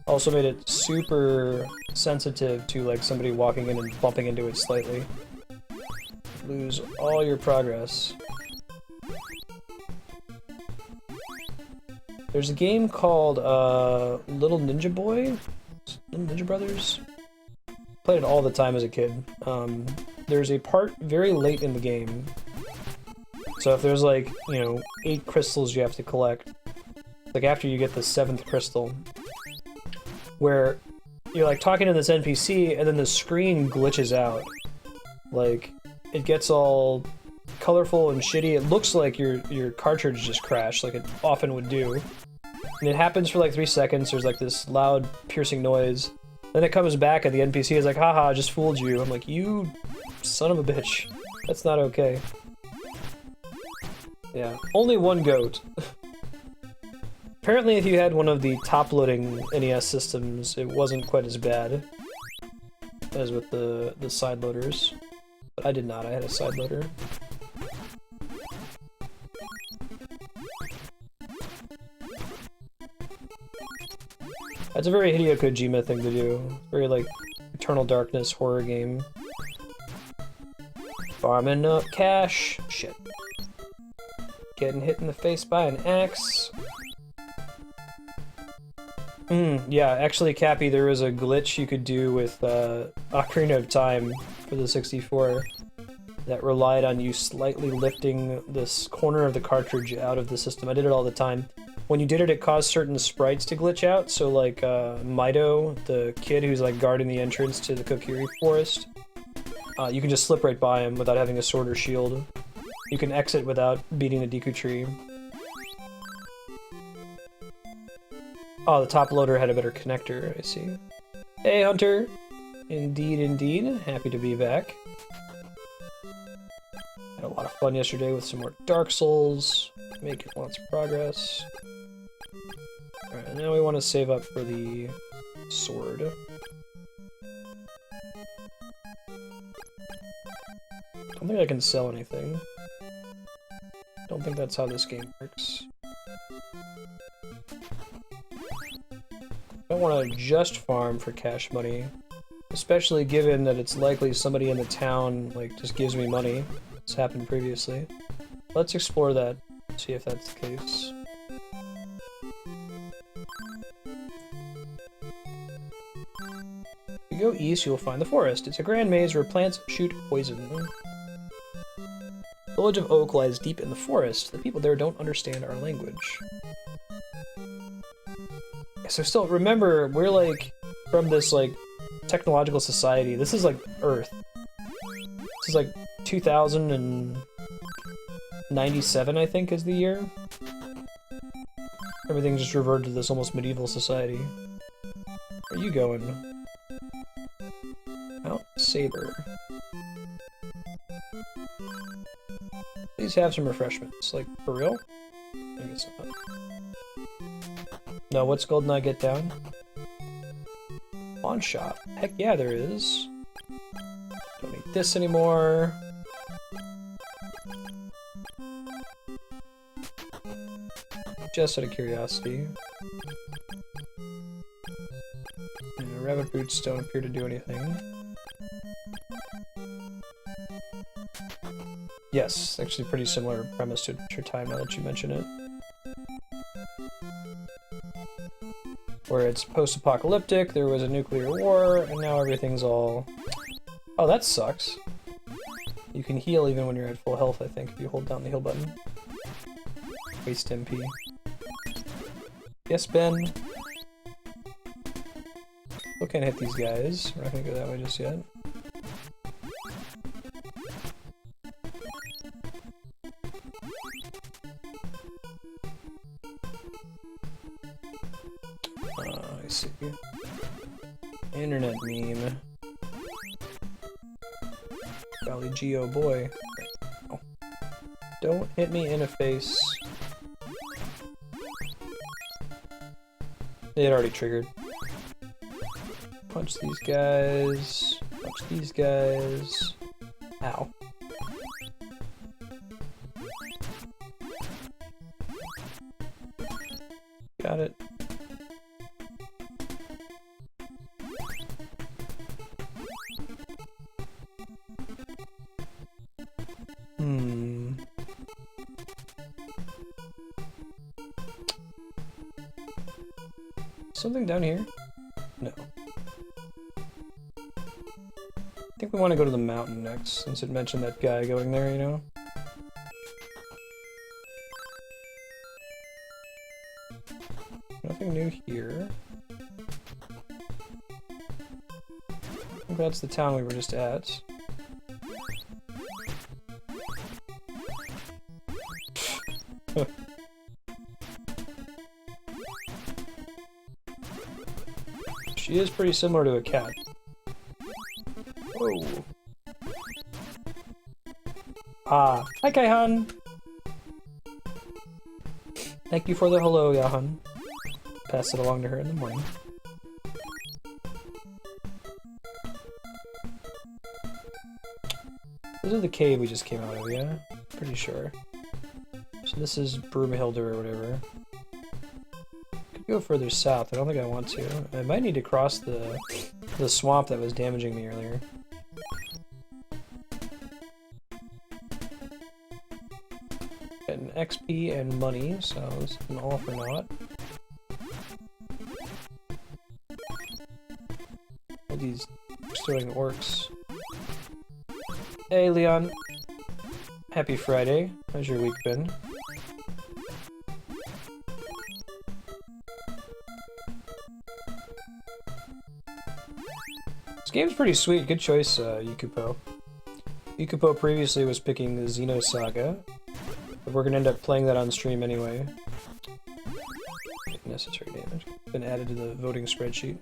Also made it super sensitive to like somebody walking in and bumping into it slightly. Lose all your progress. There's a game called Little Ninja Boy? Little Ninja Brothers? Played it all the time as a kid. There's a part very late in the game. So if there's like, you know, 8 crystals you have to collect, like after you get the 7th crystal, where you're like talking to this NPC and then the screen glitches out. Like, it gets all colorful and shitty. It looks like your cartridge just crashed, like it often would do. And it happens for like 3 seconds, there's like this loud, piercing noise. Then it comes back and the NPC is like, haha, I just fooled you. I'm like, you son of a bitch. That's not okay. Yeah, only one goat. Apparently if you had one of the top-loading NES systems, it wasn't quite as bad as with the side loaders. But I did not, I had a side loader. That's a very Hideo Kojima thing to do. Very, like, Eternal Darkness horror game. Farming up cash. Shit. Getting hit in the face by an axe. Yeah, actually, Cappy, there was a glitch you could do with Ocarina of Time for the 64 that relied on you slightly lifting this corner of the cartridge out of the system. I did it all the time. When you did it, it caused certain sprites to glitch out, so like Mido, the kid who's like guarding the entrance to the Kokiri Forest, you can just slip right by him without having a sword or shield. You can exit without beating the Deku Tree. Oh, the top loader had a better connector, I see. Hey, Hunter! Indeed, indeed. Happy to be back. Had a lot of fun yesterday with some more Dark Souls. Making lots of progress. Alright, now we want to save up for the sword. Don't think I can sell anything. Don't think that's how this game works. I don't want to just farm for cash money, especially given that it's likely somebody in the town like just gives me money. It's happened previously. Let's explore that, see if that's the case. If you go east, you'll find the forest. It's a grand maze where plants shoot poison. The village of Oak lies deep in the forest. The people there don't understand our language. So still, remember, we're like, from this like, technological society. This is like Earth. This is like 2097, I think, is the year. Everything just reverted to this almost medieval society. Where are you going? Mount Saber. Please have some refreshments. Like, for real? I guess not. No, what's Goldeneye get down? Pawn shop. Heck yeah, there is. Don't need this anymore. just out of curiosity. And rabbit boots don't appear to do anything. Yes, actually pretty similar premise to Adventure Time now that you mention it. Where it's post-apocalyptic, there was a nuclear war, and now everything's all... Oh, that sucks. You can heal even when you're at full health, I think, if you hold down the heal button. Waste MP. Yes, Ben? Still can't hit these guys. We're not gonna go that way just yet. I see. Internet meme. Golly gee, oh boy. Oh. Don't hit me in the face. It had already triggered. Punch these guys. Punch these guys. Ow. Got it. Something down here? No. I think we want to go to the mountain next, since it mentioned that guy going there, you know? Nothing new here. I think that's the town we were just at. She is pretty similar to a cat. Whoa. Ah, hi Kaihan! Thank you for the hello, Yahan. Pass it along to her in the morning. This is the cave we just came out of, yeah? Pretty sure. So this is Broomhilder or whatever. Could go further south, I don't think I want to. I might need to cross the swamp that was damaging me earlier. Getting XP and money, so this is an all for naught. All these throwing orcs. Hey Leon. Happy Friday. How's your week been? This game's pretty sweet. Good choice, Yukupo. Yukupo previously was picking the Xenosaga, but we're gonna end up playing that on stream anyway. Necessary damage. Been added to the voting spreadsheet.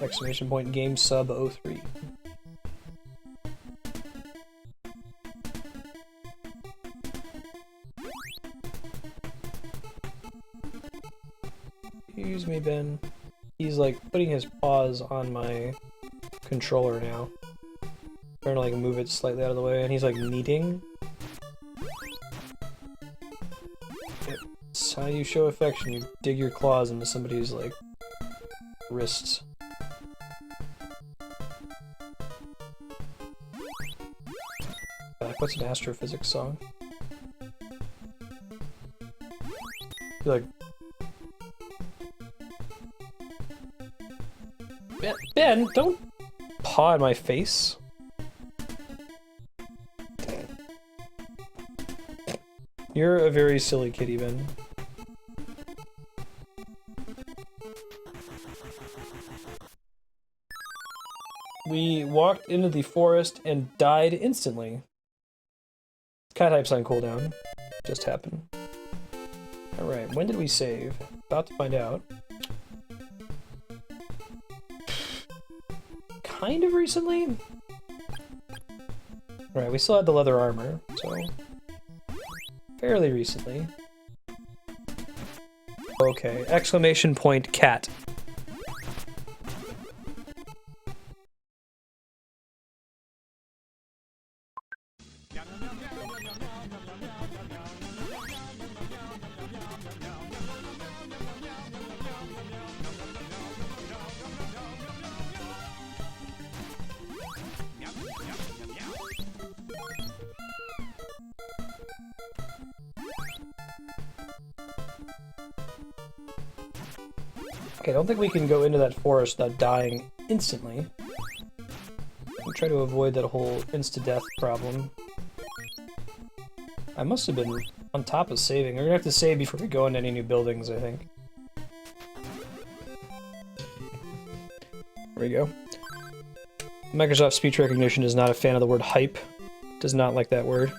Exclamation point game sub 03. Excuse me, Ben. He's like putting his paws on my controller now. Trying to like move it slightly out of the way, and he's like kneading. It's how you show affection. You dig your claws into somebody's like wrists. What's an astrophysics song? You're like, Ben, don't paw at my face. You're a very silly kitty, Ben. We walked into the forest and died instantly. Cat types on cooldown. Just happened. Alright, when did we save? About to find out. Kind of recently? Alright, we still had the leather armor, so... fairly recently. Okay, exclamation point cat. Okay, I don't think we can go into that forest without dying instantly. I'll try to avoid that whole insta-death problem. I must have been on top of saving. We're gonna have to save before we go into any new buildings, I think. There we go. Microsoft speech recognition is not a fan of the word hype. Does not like that word.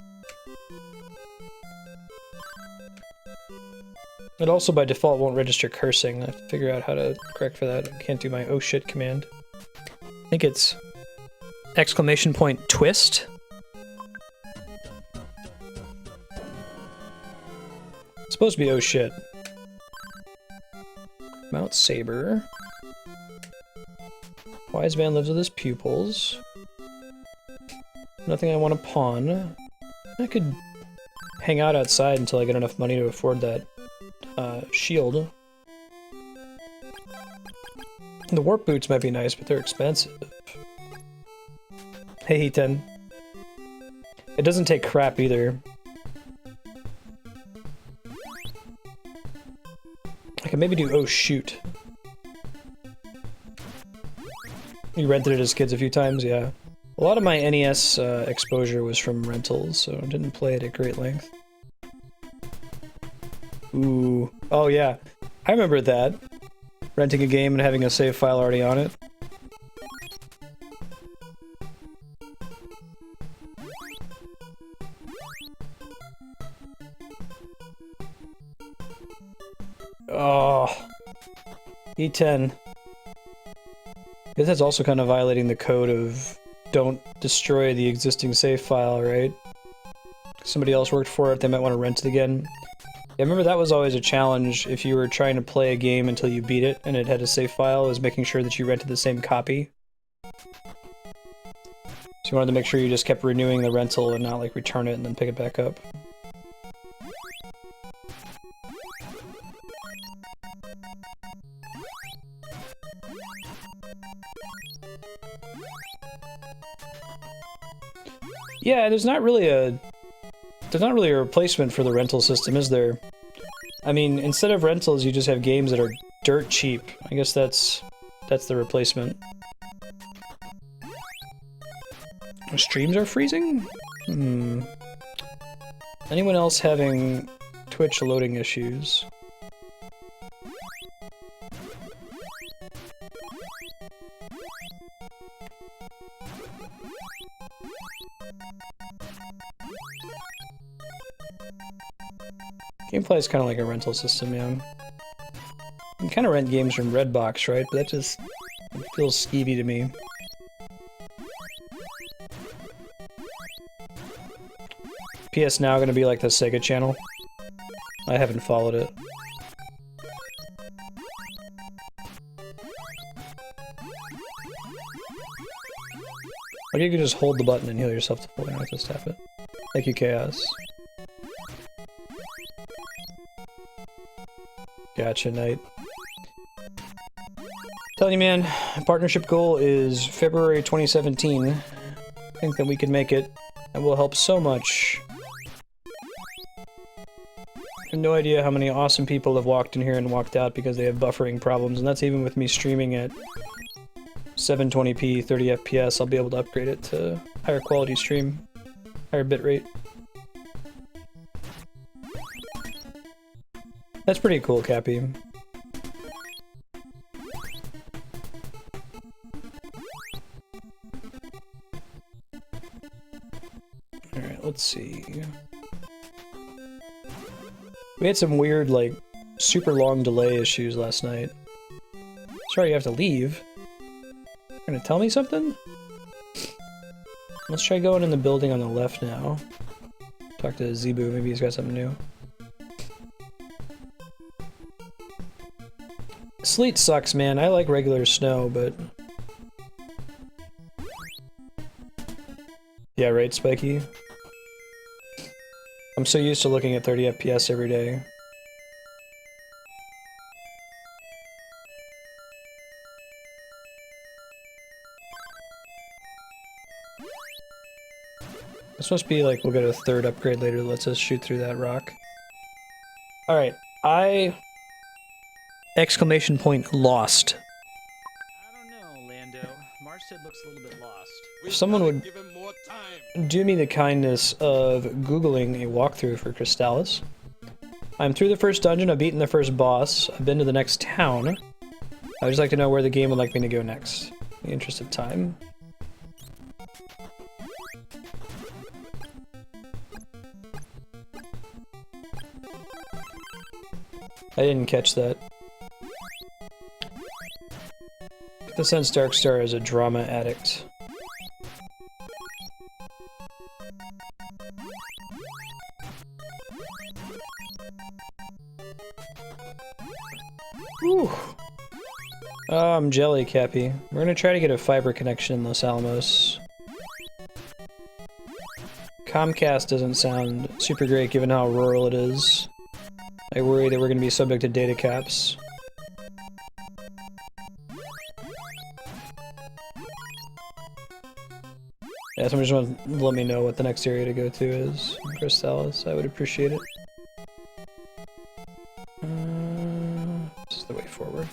It also by default won't register cursing. I have to figure out how to correct for that. I can't do my oh shit command. I think it's exclamation point twist. It's supposed to be oh shit. Mount Saber. Wise man lives with his pupils. Nothing I want to pawn. I could hang out outside until I get enough money to afford that shield. The warp boots might be nice, but they're expensive. Hey, Heaton. It doesn't take crap either. I can maybe do oh shoot. You rented it as kids a few times, yeah. A lot of my NES exposure was from rentals, so I didn't play it at great length. Ooh. Oh yeah. I remember that. Renting a game and having a save file already on it. Oh. E10. I guess that's also kind of violating the code of don't destroy the existing save file, right? Somebody else worked for it, they might want to rent it again. Yeah, I remember that was always a challenge if you were trying to play a game until you beat it and it had a save file, was making sure that you rented the same copy. So you wanted to make sure you just kept renewing the rental and not like return it and then pick it back up. Yeah, there's not really a replacement for the rental system, is there? I mean, instead of rentals, you just have games that are dirt cheap. I guess that's the replacement. Streams are freezing? Hmm. Anyone else having Twitch loading issues? Gameplay is kind of like a rental system, yeah. You can kind of rent games from Redbox, right? But that just feels skeevy to me. PS Now gonna be like the Sega channel? I haven't followed it. Or you can just hold the button and heal yourself to full, you don't have to tap it. Thank you, Chaos. Gotcha, Knight. Telling you, man, partnership goal is February 2017. I think that we can make it. That will help so much. I have no idea how many awesome people have walked in here and walked out because they have buffering problems, and that's even with me streaming at 720p, 30 FPS. I'll be able to upgrade it to higher quality stream, higher bitrate. That's pretty cool, Cappy. Alright, let's see. We had some weird, like, super long delay issues last night. Sorry you have to leave. You're gonna tell me something? Let's try going in the building on the left now. Talk to Zebu, maybe he's got something new. Sleet sucks, man. I like regular snow, but... Yeah, right, Spiky? I'm so used to looking at 30 FPS every day. This must be like we'll get a third upgrade later that lets us shoot through that rock. Alright, I Exclamation point lost. I don't know, Lando. Marstead looks a little bit lost. We If someone gotta would give him more time. do me the kindness of Googling a walkthrough for Crystalis. I'm through the first dungeon, I've beaten the first boss, I've been to the next town. I would just like to know where the game would like me to go next. In the interest of time. I didn't catch that. Get the sense Darkstar is a drama addict. Whew. Oh, I'm jelly, Cappy. We're gonna try to get a fiber connection in Los Alamos. Comcast doesn't sound super great given how rural it is. I worry that we're gonna be subject to data caps. Yeah, someone just want to let me know what the next area to go to is. Crystalis, I would appreciate it. This is the way forward.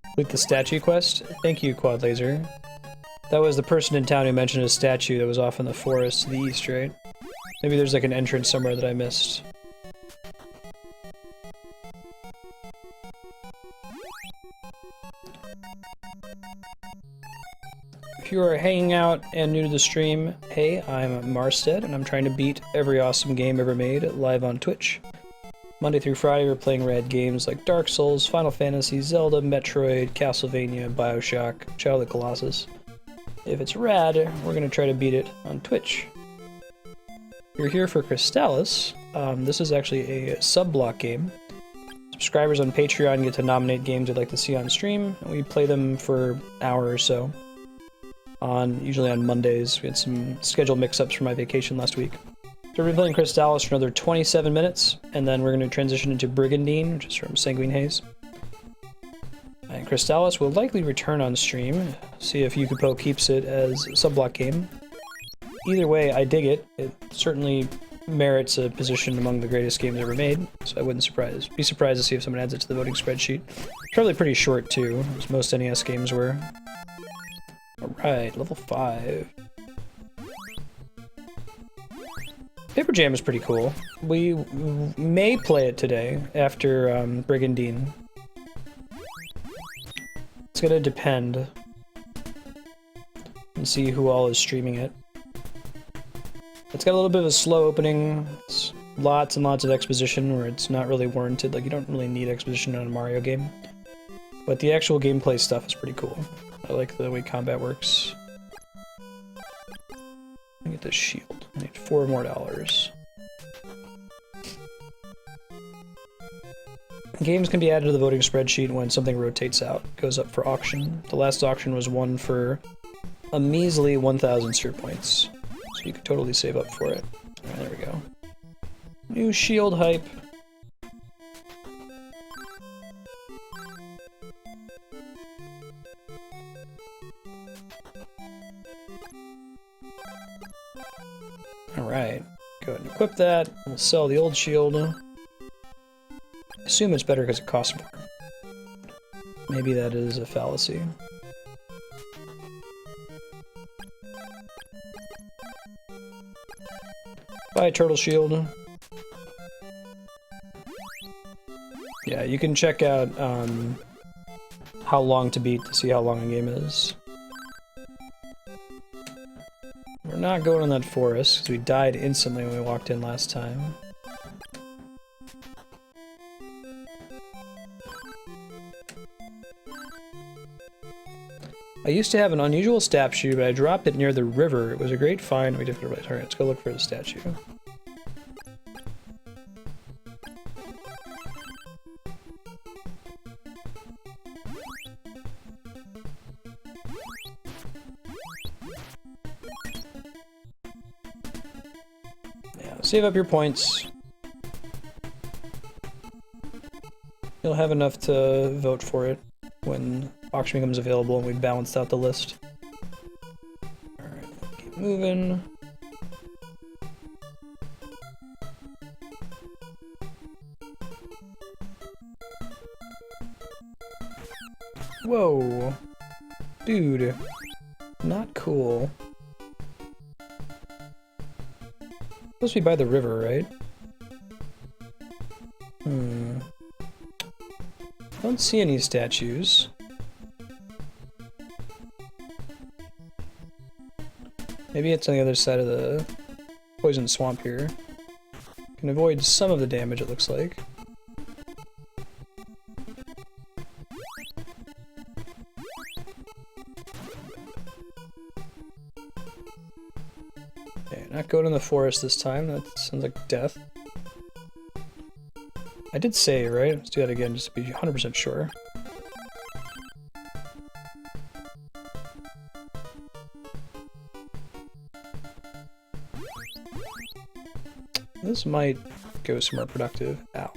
Complete the statue quest. Thank you, Quad Laser. That was the person in town who mentioned a statue that was off in the forest to the east, right? Maybe there's like an entrance somewhere that I missed. If you are hanging out and new to the stream, hey, I'm Marstead, and I'm trying to beat every awesome game ever made live on Twitch. Monday through Friday, we're playing rad games like Dark Souls, Final Fantasy, Zelda, Metroid, Castlevania, Bioshock, Child of the Colossus. If it's rad, we're going to try to beat it on Twitch. You're here for Crystalis. This is actually a sub-block game. Subscribers on Patreon get to nominate games they'd like to see on stream, and we play them for an hour or so. Usually on Mondays. We had some schedule mix-ups for my vacation last week. So we're playing Crystalis for another 27 minutes, and then we're going to transition into Brigandine, which is from Sanguine Haze. And Crystalis will likely return on stream, see if Yukipo keeps it as a sub-block game. Either way, I dig it. It certainly merits a position among the greatest games ever made, so I wouldn't be surprised to see if someone adds it to the voting spreadsheet. It's probably pretty short too, as most NES games were. Alright, level 5. Paper Jam is pretty cool. We may play it today, after Brigandine. It's gonna depend. And see who all is streaming it. It's got a little bit of a slow opening. It's lots and lots of exposition where it's not really warranted. Like, you don't really need exposition on a Mario game. But the actual gameplay stuff is pretty cool. I like the way combat works. Let me get this shield. I need $4 more. Games can be added to the voting spreadsheet when something rotates out. It goes up for auction. The last auction was one for a measly 1,000 Sphere points. So you could totally save up for it. Alright, there we go. New shield hype. Alright, go ahead and equip that. We'll sell the old shield. I assume it's better because it costs more. Maybe that is a fallacy. Buy a turtle shield. Yeah, you can check out how long to beat to see how long a game is. We're not going in that forest, because we died instantly when we walked in last time. I used to have an unusual statue, but I dropped it near the river. It was a great find. Alright, let's go look for the statue. Save up your points. You'll have enough to vote for it when auction becomes available and we've balanced out the list. Alright, keep moving. Whoa. Dude. Not cool. Supposed to be by the river, right? Don't see any statues. Maybe it's on the other side of the poison swamp here. Can avoid some of the damage, it looks like. Okay, not going in the forest this time. That sounds like death. I did save, right? Let's do that again just to be 100% sure. This might go somewhere productive. Ow.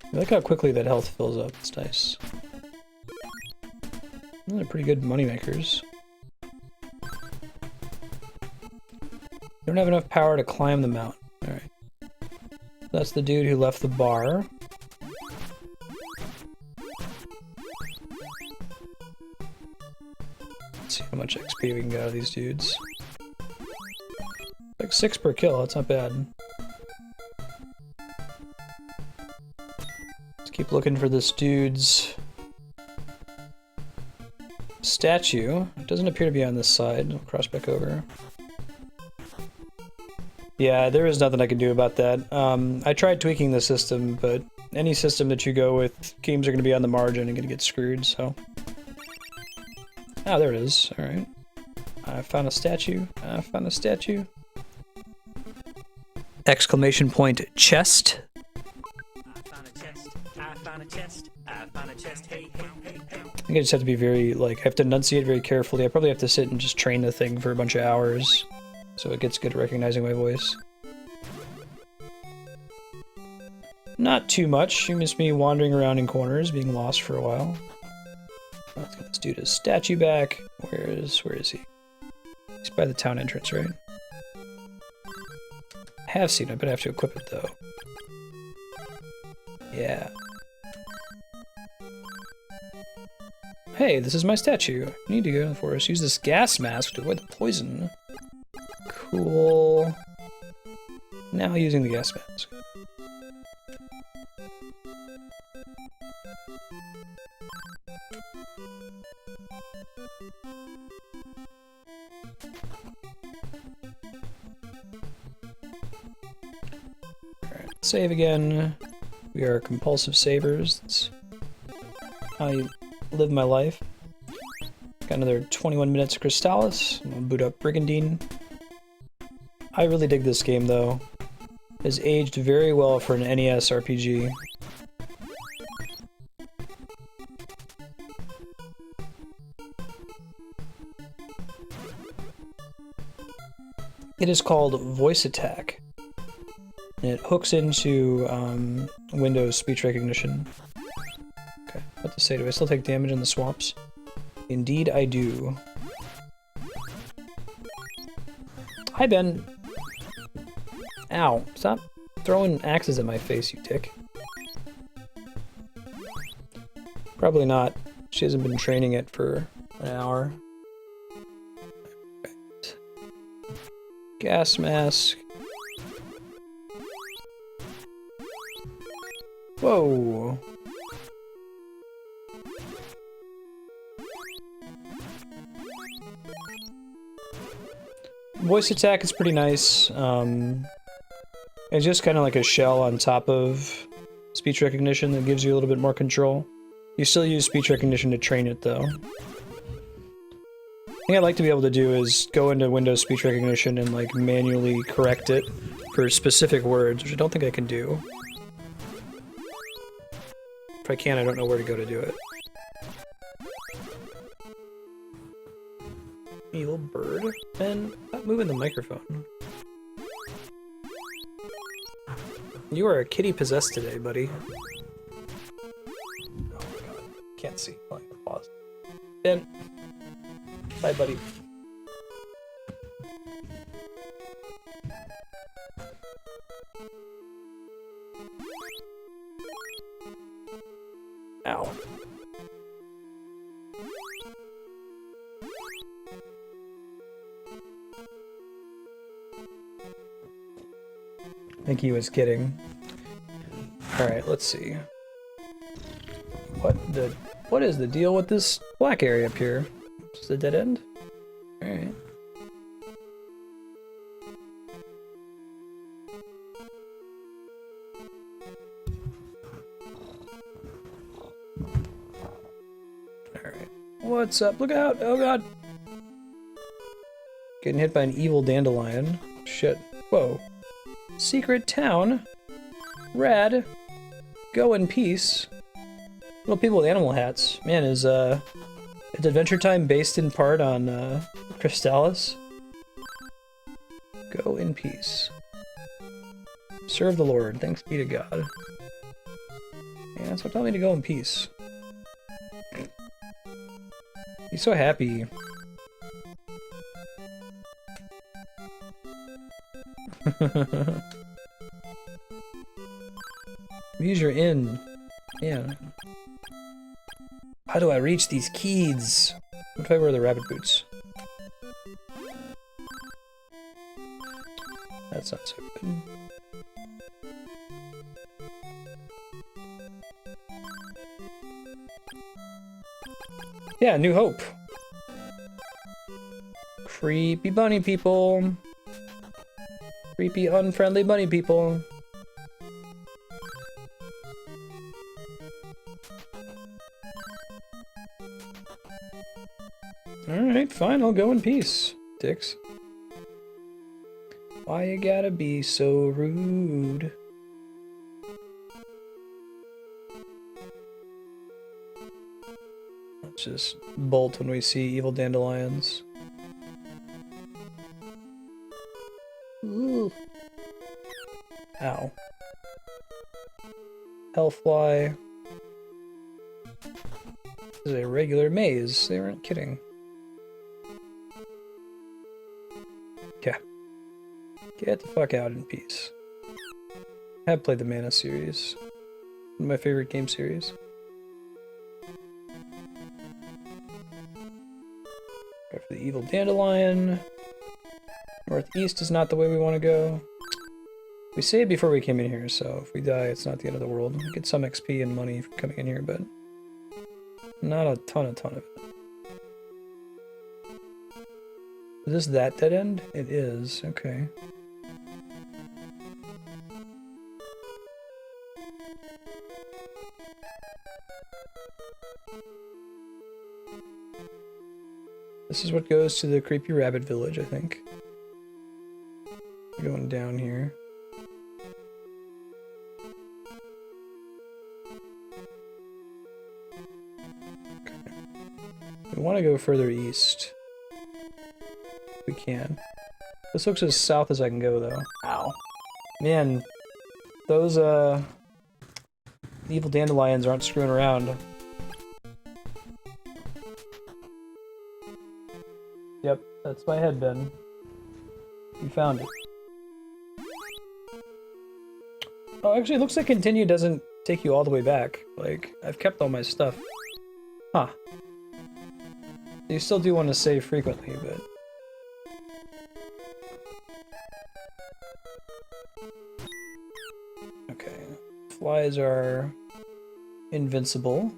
I like how quickly that health fills up. It's nice. Those are pretty good moneymakers. Don't have enough power to climb the mountain. Alright. That's the dude who left the bar. Let's see how much XP we can get out of these dudes. Like 6 per kill, that's not bad. Let's keep looking for this dude's statue. It doesn't appear to be on this side. I'll cross back over. Yeah, there is nothing I can do about that. I tried tweaking the system, but any system that you go with, games are going to be on the margin and going to get screwed, so... Ah, there it is. Alright. I found a statue. I found a statue. Exclamation point chest. I found a chest. I found a chest. I found a chest. Hey, hey, hey, hey. I think I just have to be very, like, I have to enunciate very carefully. I probably have to sit and just train the thing for a bunch of hours, so it gets good at recognizing my voice. Not too much. You missed me wandering around in corners, being lost for a while. Let's get this dude his statue back. Where is he? He's by the town entrance, right? I have seen it, but I have to equip it though. Yeah. Hey, this is my statue. I need to go to the forest. Use this gas mask to avoid the poison. Cool. Now using the gas mask. Alright, save again. We are compulsive savers. That's how I live my life. Got another 21 minutes of Crystalis. I'm gonna boot up Brigandine. I really dig this game though. It's aged very well for an NES RPG. It is called Voice Attack. And it hooks into Windows speech recognition. Okay, what to say? Do I still take damage in the swamps? Indeed I do. Hi, Ben. Ow. Stop throwing axes at my face, you dick. Probably not. She hasn't been training it for an hour. Right. Gas mask. Whoa. Voice attack is pretty nice. It's just kind of like a shell on top of speech recognition that gives you a little bit more control. You still use speech recognition to train it, though. The thing I'd like to be able to do is go into Windows speech recognition and like manually correct it for specific words, which I don't think I can do. If I can, I don't know where to go to do it. Hey, little bird. Ben, stop moving the microphone. You are a kitty possessed today, buddy. Oh my god. Can't see. Oh, I can pause. Ben. Bye, buddy. Ow. I think he was kidding. Alright, let's see. What is the deal with this black area up here? Is it a dead end? Alright. Alright. What's up? Look out! Oh god! Getting hit by an evil dandelion. Shit. Whoa. Secret town? Rad. Go in peace. Little people with animal hats. Man, is Adventure Time based in part on Crystalis? Go in peace. Serve the Lord. Thanks be to God. Yeah, so tell me to go in peace. He's so happy. Use your inn. Yeah. How do I reach these keys? What if I wear the rabbit boots? That's not so good. Yeah, New Hope. Creepy bunny people. Creepy, unfriendly bunny people. Alright, fine, I'll go in peace, dicks. Why you gotta be so rude? Let's just bolt when we see evil dandelions. Ooh. Ow. Hellfly. This is a regular maze. They weren't kidding. Yeah. Get the fuck out in peace. I have played the Mana series. One of my favorite game series. Go for the evil dandelion. Northeast is not the way we want to go. We saved before we came in here, so if we die, it's not the end of the world. We get some XP and money for coming in here, but not a ton of it. Is this that dead end? It is. Okay. This is what goes to the creepy rabbit village, I think. Going down here. Okay. We want to go further east. If we can. This looks as south as I can go, though. Ow. Man, those evil dandelions aren't screwing around. Yep, that's my headband. You found it. Oh, actually, it looks like continue doesn't take you all the way back. Like, I've kept all my stuff. Huh. You still do want to save frequently, but... Okay. Flies are invincible.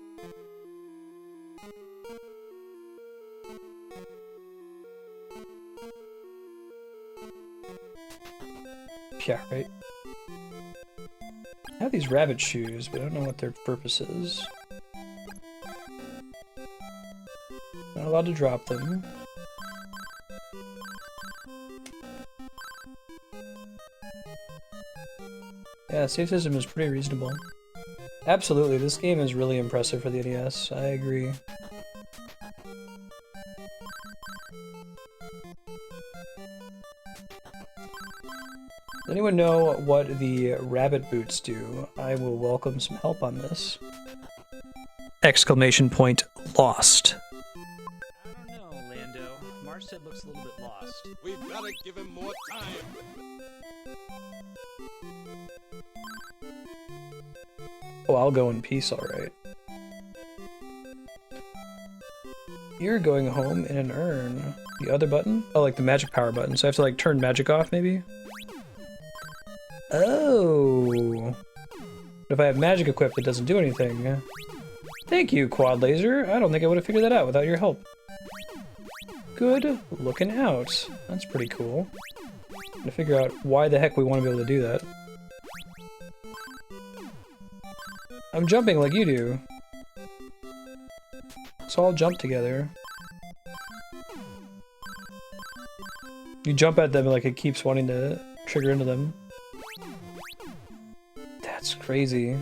Yeah, right. I have these rabbit shoes, but I don't know what their purpose is. Not allowed to drop them. Yeah, save system is pretty reasonable. Absolutely, this game is really impressive for the NES. I agree. Does anyone know what the rabbit boots do? I will welcome some help on this. Exclamation point, lost. I don't know, Lando. Marstead looks a little bit lost. We've gotta give him more time. Oh, I'll go in peace, alright. You're going home in an urn. The other button? Oh, like the magic power button. So I have to like turn magic off, maybe? Oh. But if I have magic equipped, it doesn't do anything. Thank you, Quad Laser. I don't think I would have figured that out without your help. Good looking out. That's pretty cool. I'm gonna figure out why the heck we want to be able to do that. I'm jumping like you do. So all jump together. You jump at them like it keeps wanting to trigger into them. That's crazy.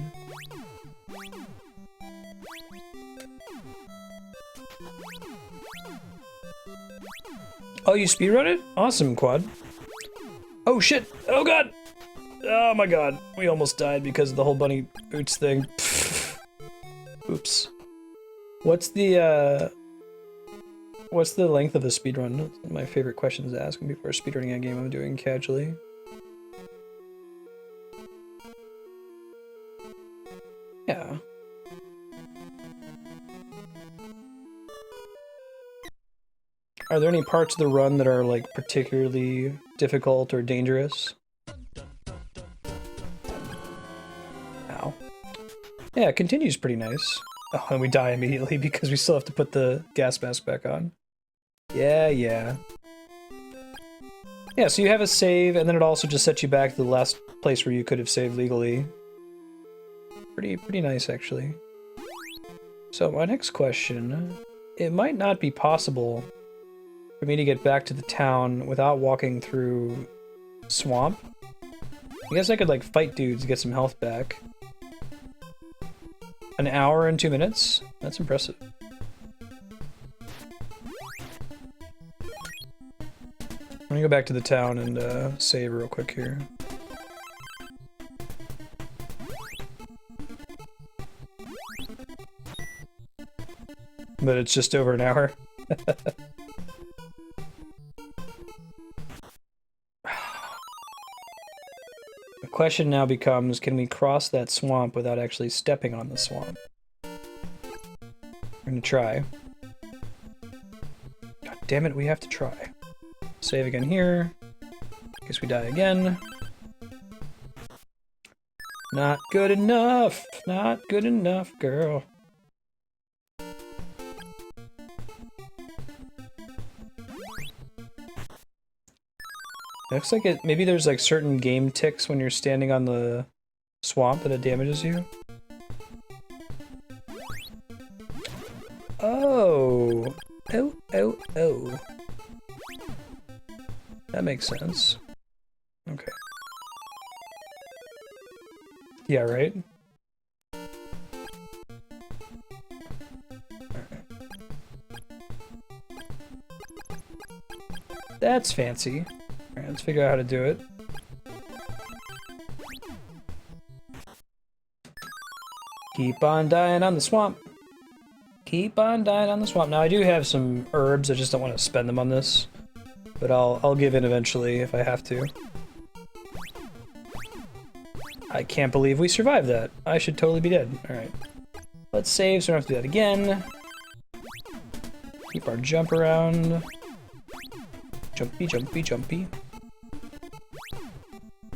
Oh, you speedrun it? Awesome, Quad. Oh shit! Oh god! Oh my god. We almost died because of the whole bunny boots thing. Oops. What's the length of the speedrun? That's one of my favorite questions to ask when people are speedrunning a game I'm doing casually. Yeah. Are there any parts of the run that are like particularly difficult or dangerous? Ow. Yeah, it continues pretty nice. Oh, and we die immediately because we still have to put the gas mask back on. Yeah, yeah. Yeah, so you have a save, and then it also just sets you back to the last place where you could have saved legally. Pretty nice, actually. So my next question, it might not be possible for me to get back to the town without walking through swamp. I guess I could like fight dudes to get some health back. An hour and 2 minutes? That's impressive. I'm gonna go back to the town and save real quick here. But it's just over an hour. The question now becomes, can we cross that swamp without actually stepping on the swamp? We're gonna try. God damn it, we have to try. Save again here. Guess we die again. Not good enough! Not good enough, girl. Looks like it. Maybe there's like certain game ticks when you're standing on the swamp that it damages you. Oh. Oh, oh, oh. That makes sense. Okay. Yeah, right? That's fancy. Alright, let's figure out how to do it. Keep on dying on the swamp. Keep on dying on the swamp. Now I do have some herbs, I just don't want to spend them on this. But I'll give in eventually if I have to. I can't believe we survived that. I should totally be dead. Alright. Let's save so we don't have to do that again. Keep our jump around. Jumpy, jumpy, jumpy.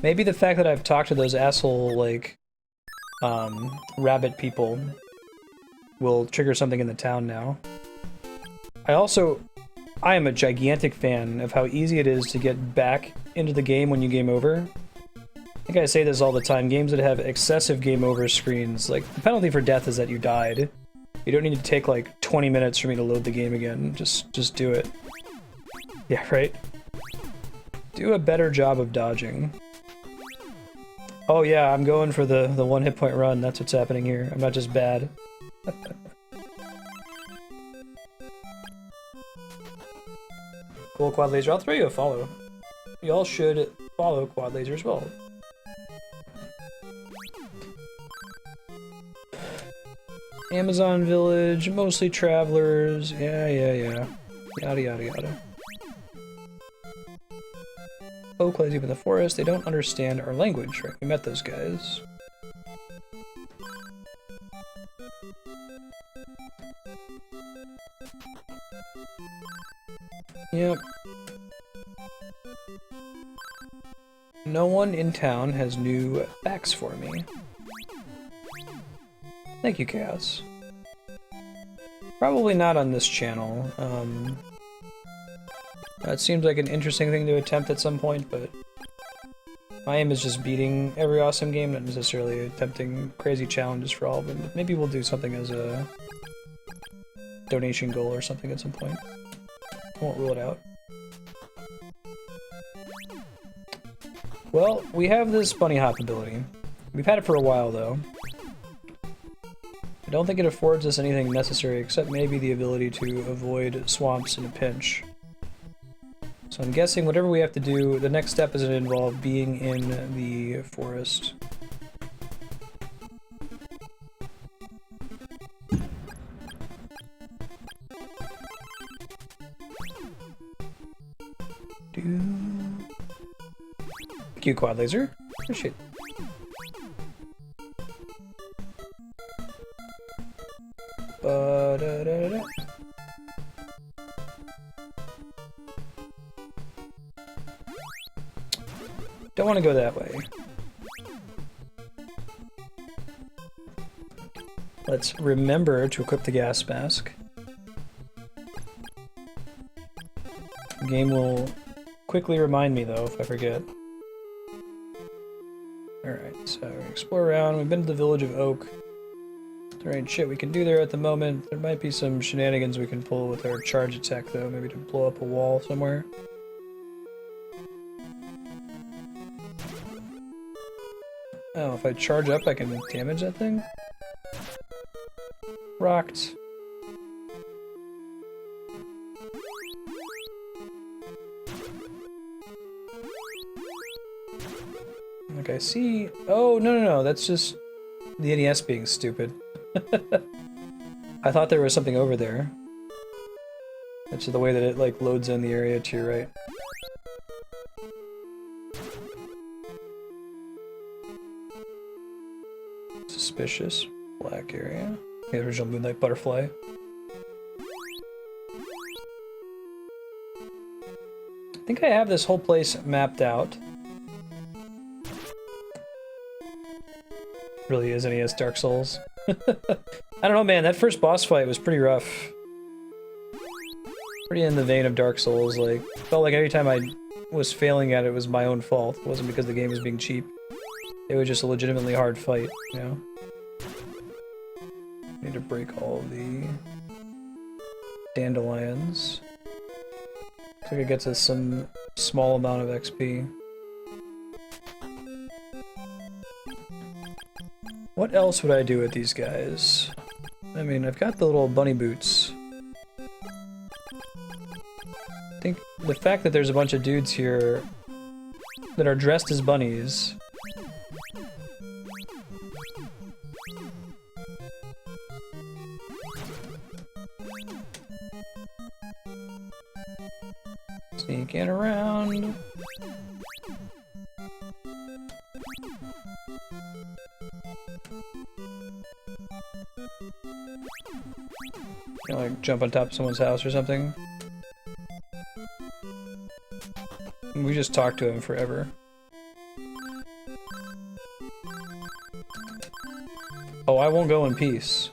Maybe the fact that I've talked to those asshole, like, rabbit people will trigger something in the town now. I am a gigantic fan of how easy it is to get back into the game when you game over. I think I say this all the time, games that have excessive game over screens, like, the penalty for death is that you died. You don't need to take, like, 20 minutes for me to load the game again. Just do it. Yeah, right? Do a better job of dodging. Oh yeah, I'm going for the one hit point run, that's what's happening here. I'm not just bad. Cool, Quad Laser. I'll throw you a follow. Y'all should follow Quad Laser as well. Amazon Village, mostly travelers. Yeah. Yada, yada, yada. oak lies deep in the forest. They don't understand our language, right? We met those guys. Yep. No one in town has new facts for me. Thank you, Chaos. Probably not on this channel. It seems like an interesting thing to attempt at some point, but my aim is just beating every awesome game, not necessarily attempting crazy challenges for all of them. But maybe we'll do something as a donation goal or something at some point. I won't rule it out. Well, we have this bunny hop ability. We've had it for a while, though. I don't think it affords us anything necessary except maybe the ability to avoid swamps in a pinch. So I'm guessing whatever we have to do, the next step is going to involve being in the forest. Thank you, Quad Laser. Appreciate it. Ba-da-da-da. Don't want to go that way. Let's remember to equip the gas mask. The game will quickly remind me, though, if I forget. Alright, so we're gonna explore around. We've been to the village of Oak. There ain't shit we can do there at the moment. There might be some shenanigans we can pull with our charge attack, though. Maybe to blow up a wall somewhere. Oh, if I charge up, I can damage that thing? Rocked. Like I see... Oh, no, that's just the NES being stupid. I thought there was something over there. That's the way that it, like, loads in the area to your right. Suspicious. Black area. The original Moonlight Butterfly. I think I have this whole place mapped out. Really is NES Dark Souls. I don't know, man. That first boss fight was pretty rough. Pretty in the vein of Dark Souls. Like, felt like every time I was failing at it was my own fault. It wasn't because the game was being cheap. It was just a legitimately hard fight, you know? Need to break all of the dandelions. Looks like it gets us some small amount of XP. What else would I do with these guys? I mean, I've got the little bunny boots. I think the fact that there's a bunch of dudes here that are dressed as bunnies. Sneaking around. Can I, like, jump on top of someone's house or something? We just talk to him forever. Oh, I won't go in peace.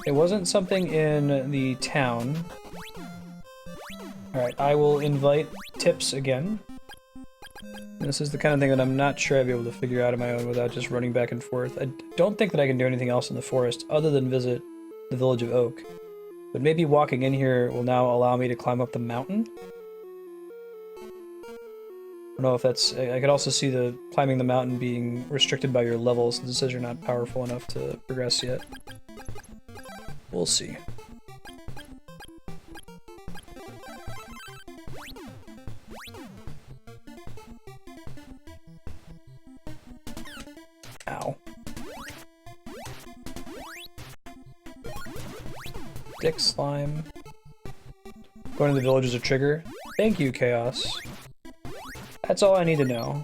It wasn't something in the town. Alright, I will invite tips again. This is the kind of thing that I'm not sure I'd be able to figure out on my own without just running back and forth. I don't think that I can do anything else in the forest other than visit the village of Oak. But maybe walking in here will now allow me to climb up the mountain? I don't know if that's... I could also see the climbing the mountain being restricted by your level since it says you're not powerful enough to progress yet. We'll see. Ow. Dick slime. Going to the village is a trigger. Thank you, Chaos. That's all I need to know.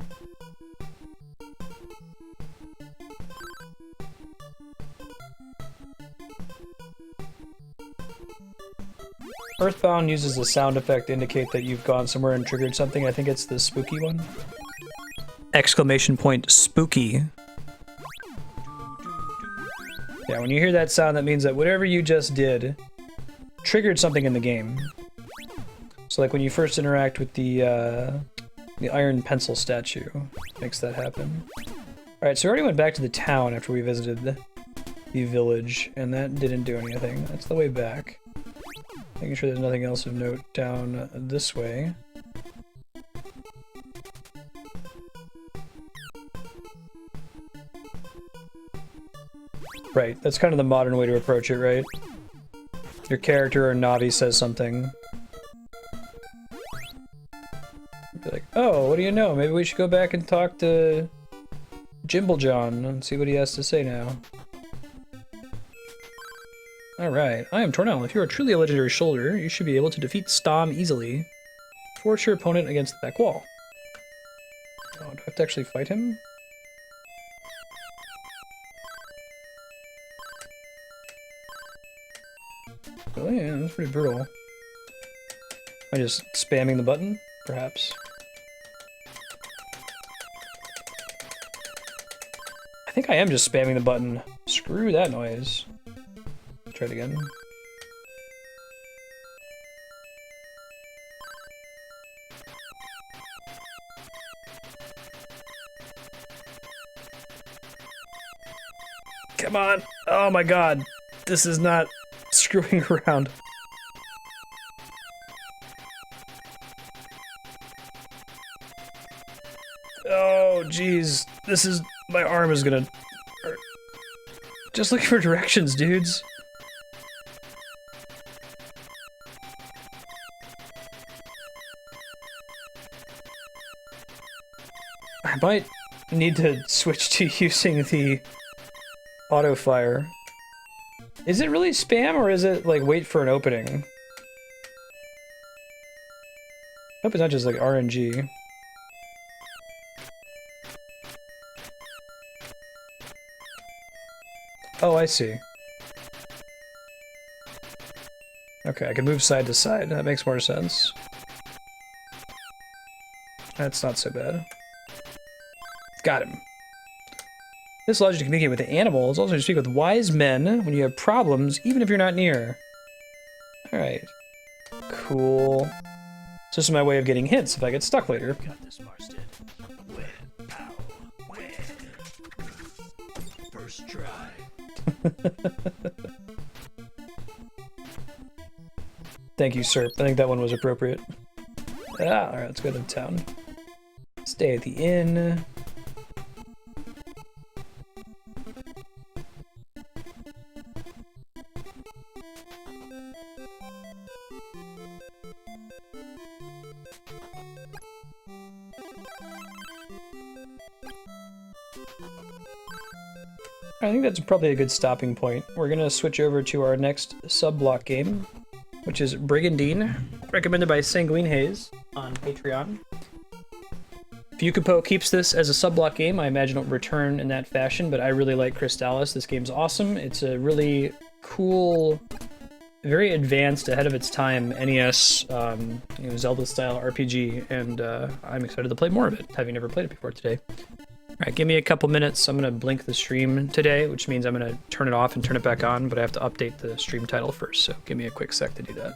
Earthbound uses a sound effect to indicate that you've gone somewhere and triggered something. I think it's the spooky one. Exclamation point spooky. Yeah, when you hear that sound, that means that whatever you just did triggered something in the game. So like when you first interact with the iron pencil statue, makes that happen. Alright, so we already went back to the town after we visited the village, and that didn't do anything. That's the way back. Making sure there's nothing else of note down this way. Right, that's kind of the modern way to approach it, right? Your character or Navi says something. Be like, oh, what do you know? Maybe we should go back and talk to Jimblejohn and see what he has to say now. Alright, I am Tornell. If you are truly a legendary shoulder, you should be able to defeat Stom easily. Force your opponent against the back wall. Oh, do I have to actually fight him? Really? Yeah, that's pretty brutal. Am I just spamming the button? Perhaps. I think I am just spamming the button. Screw that noise. Try it again. Come on! Oh my god! This is not screwing around. Oh jeez, this is... my arm is gonna hurt. Just looking for directions, dudes. I might need to switch to using the auto fire. Is it really spam or is it like wait for an opening? I hope it's not just like RNG. Oh, I see. Okay, I can move side to side. That makes more sense. That's not so bad. Got him. This allows you to communicate with the animals, also to speak with wise men when you have problems, even if you're not near. Alright. Cool. So this is my way of getting hints if I get stuck later. Got this, Marstead. When? How? When? First try. Thank you, sir. I think that one was appropriate. Ah, alright, let's go to the town. Stay at the inn. I think that's probably a good stopping point. We're gonna switch over to our next sub-block game, which is Brigandine, recommended by Sanguine Haze on Patreon. If Yukipo keeps this as a sub-block game, I imagine it'll return in that fashion, but I really like Crystalis. This game's awesome. It's a really cool, very advanced, ahead of its time NES, Zelda-style RPG, and I'm excited to play more of it, having never played it before today. Alright, give me a couple minutes. I'm going to blink the stream today, which means I'm going to turn it off and turn it back on, but I have to update the stream title first, so give me a quick sec to do that.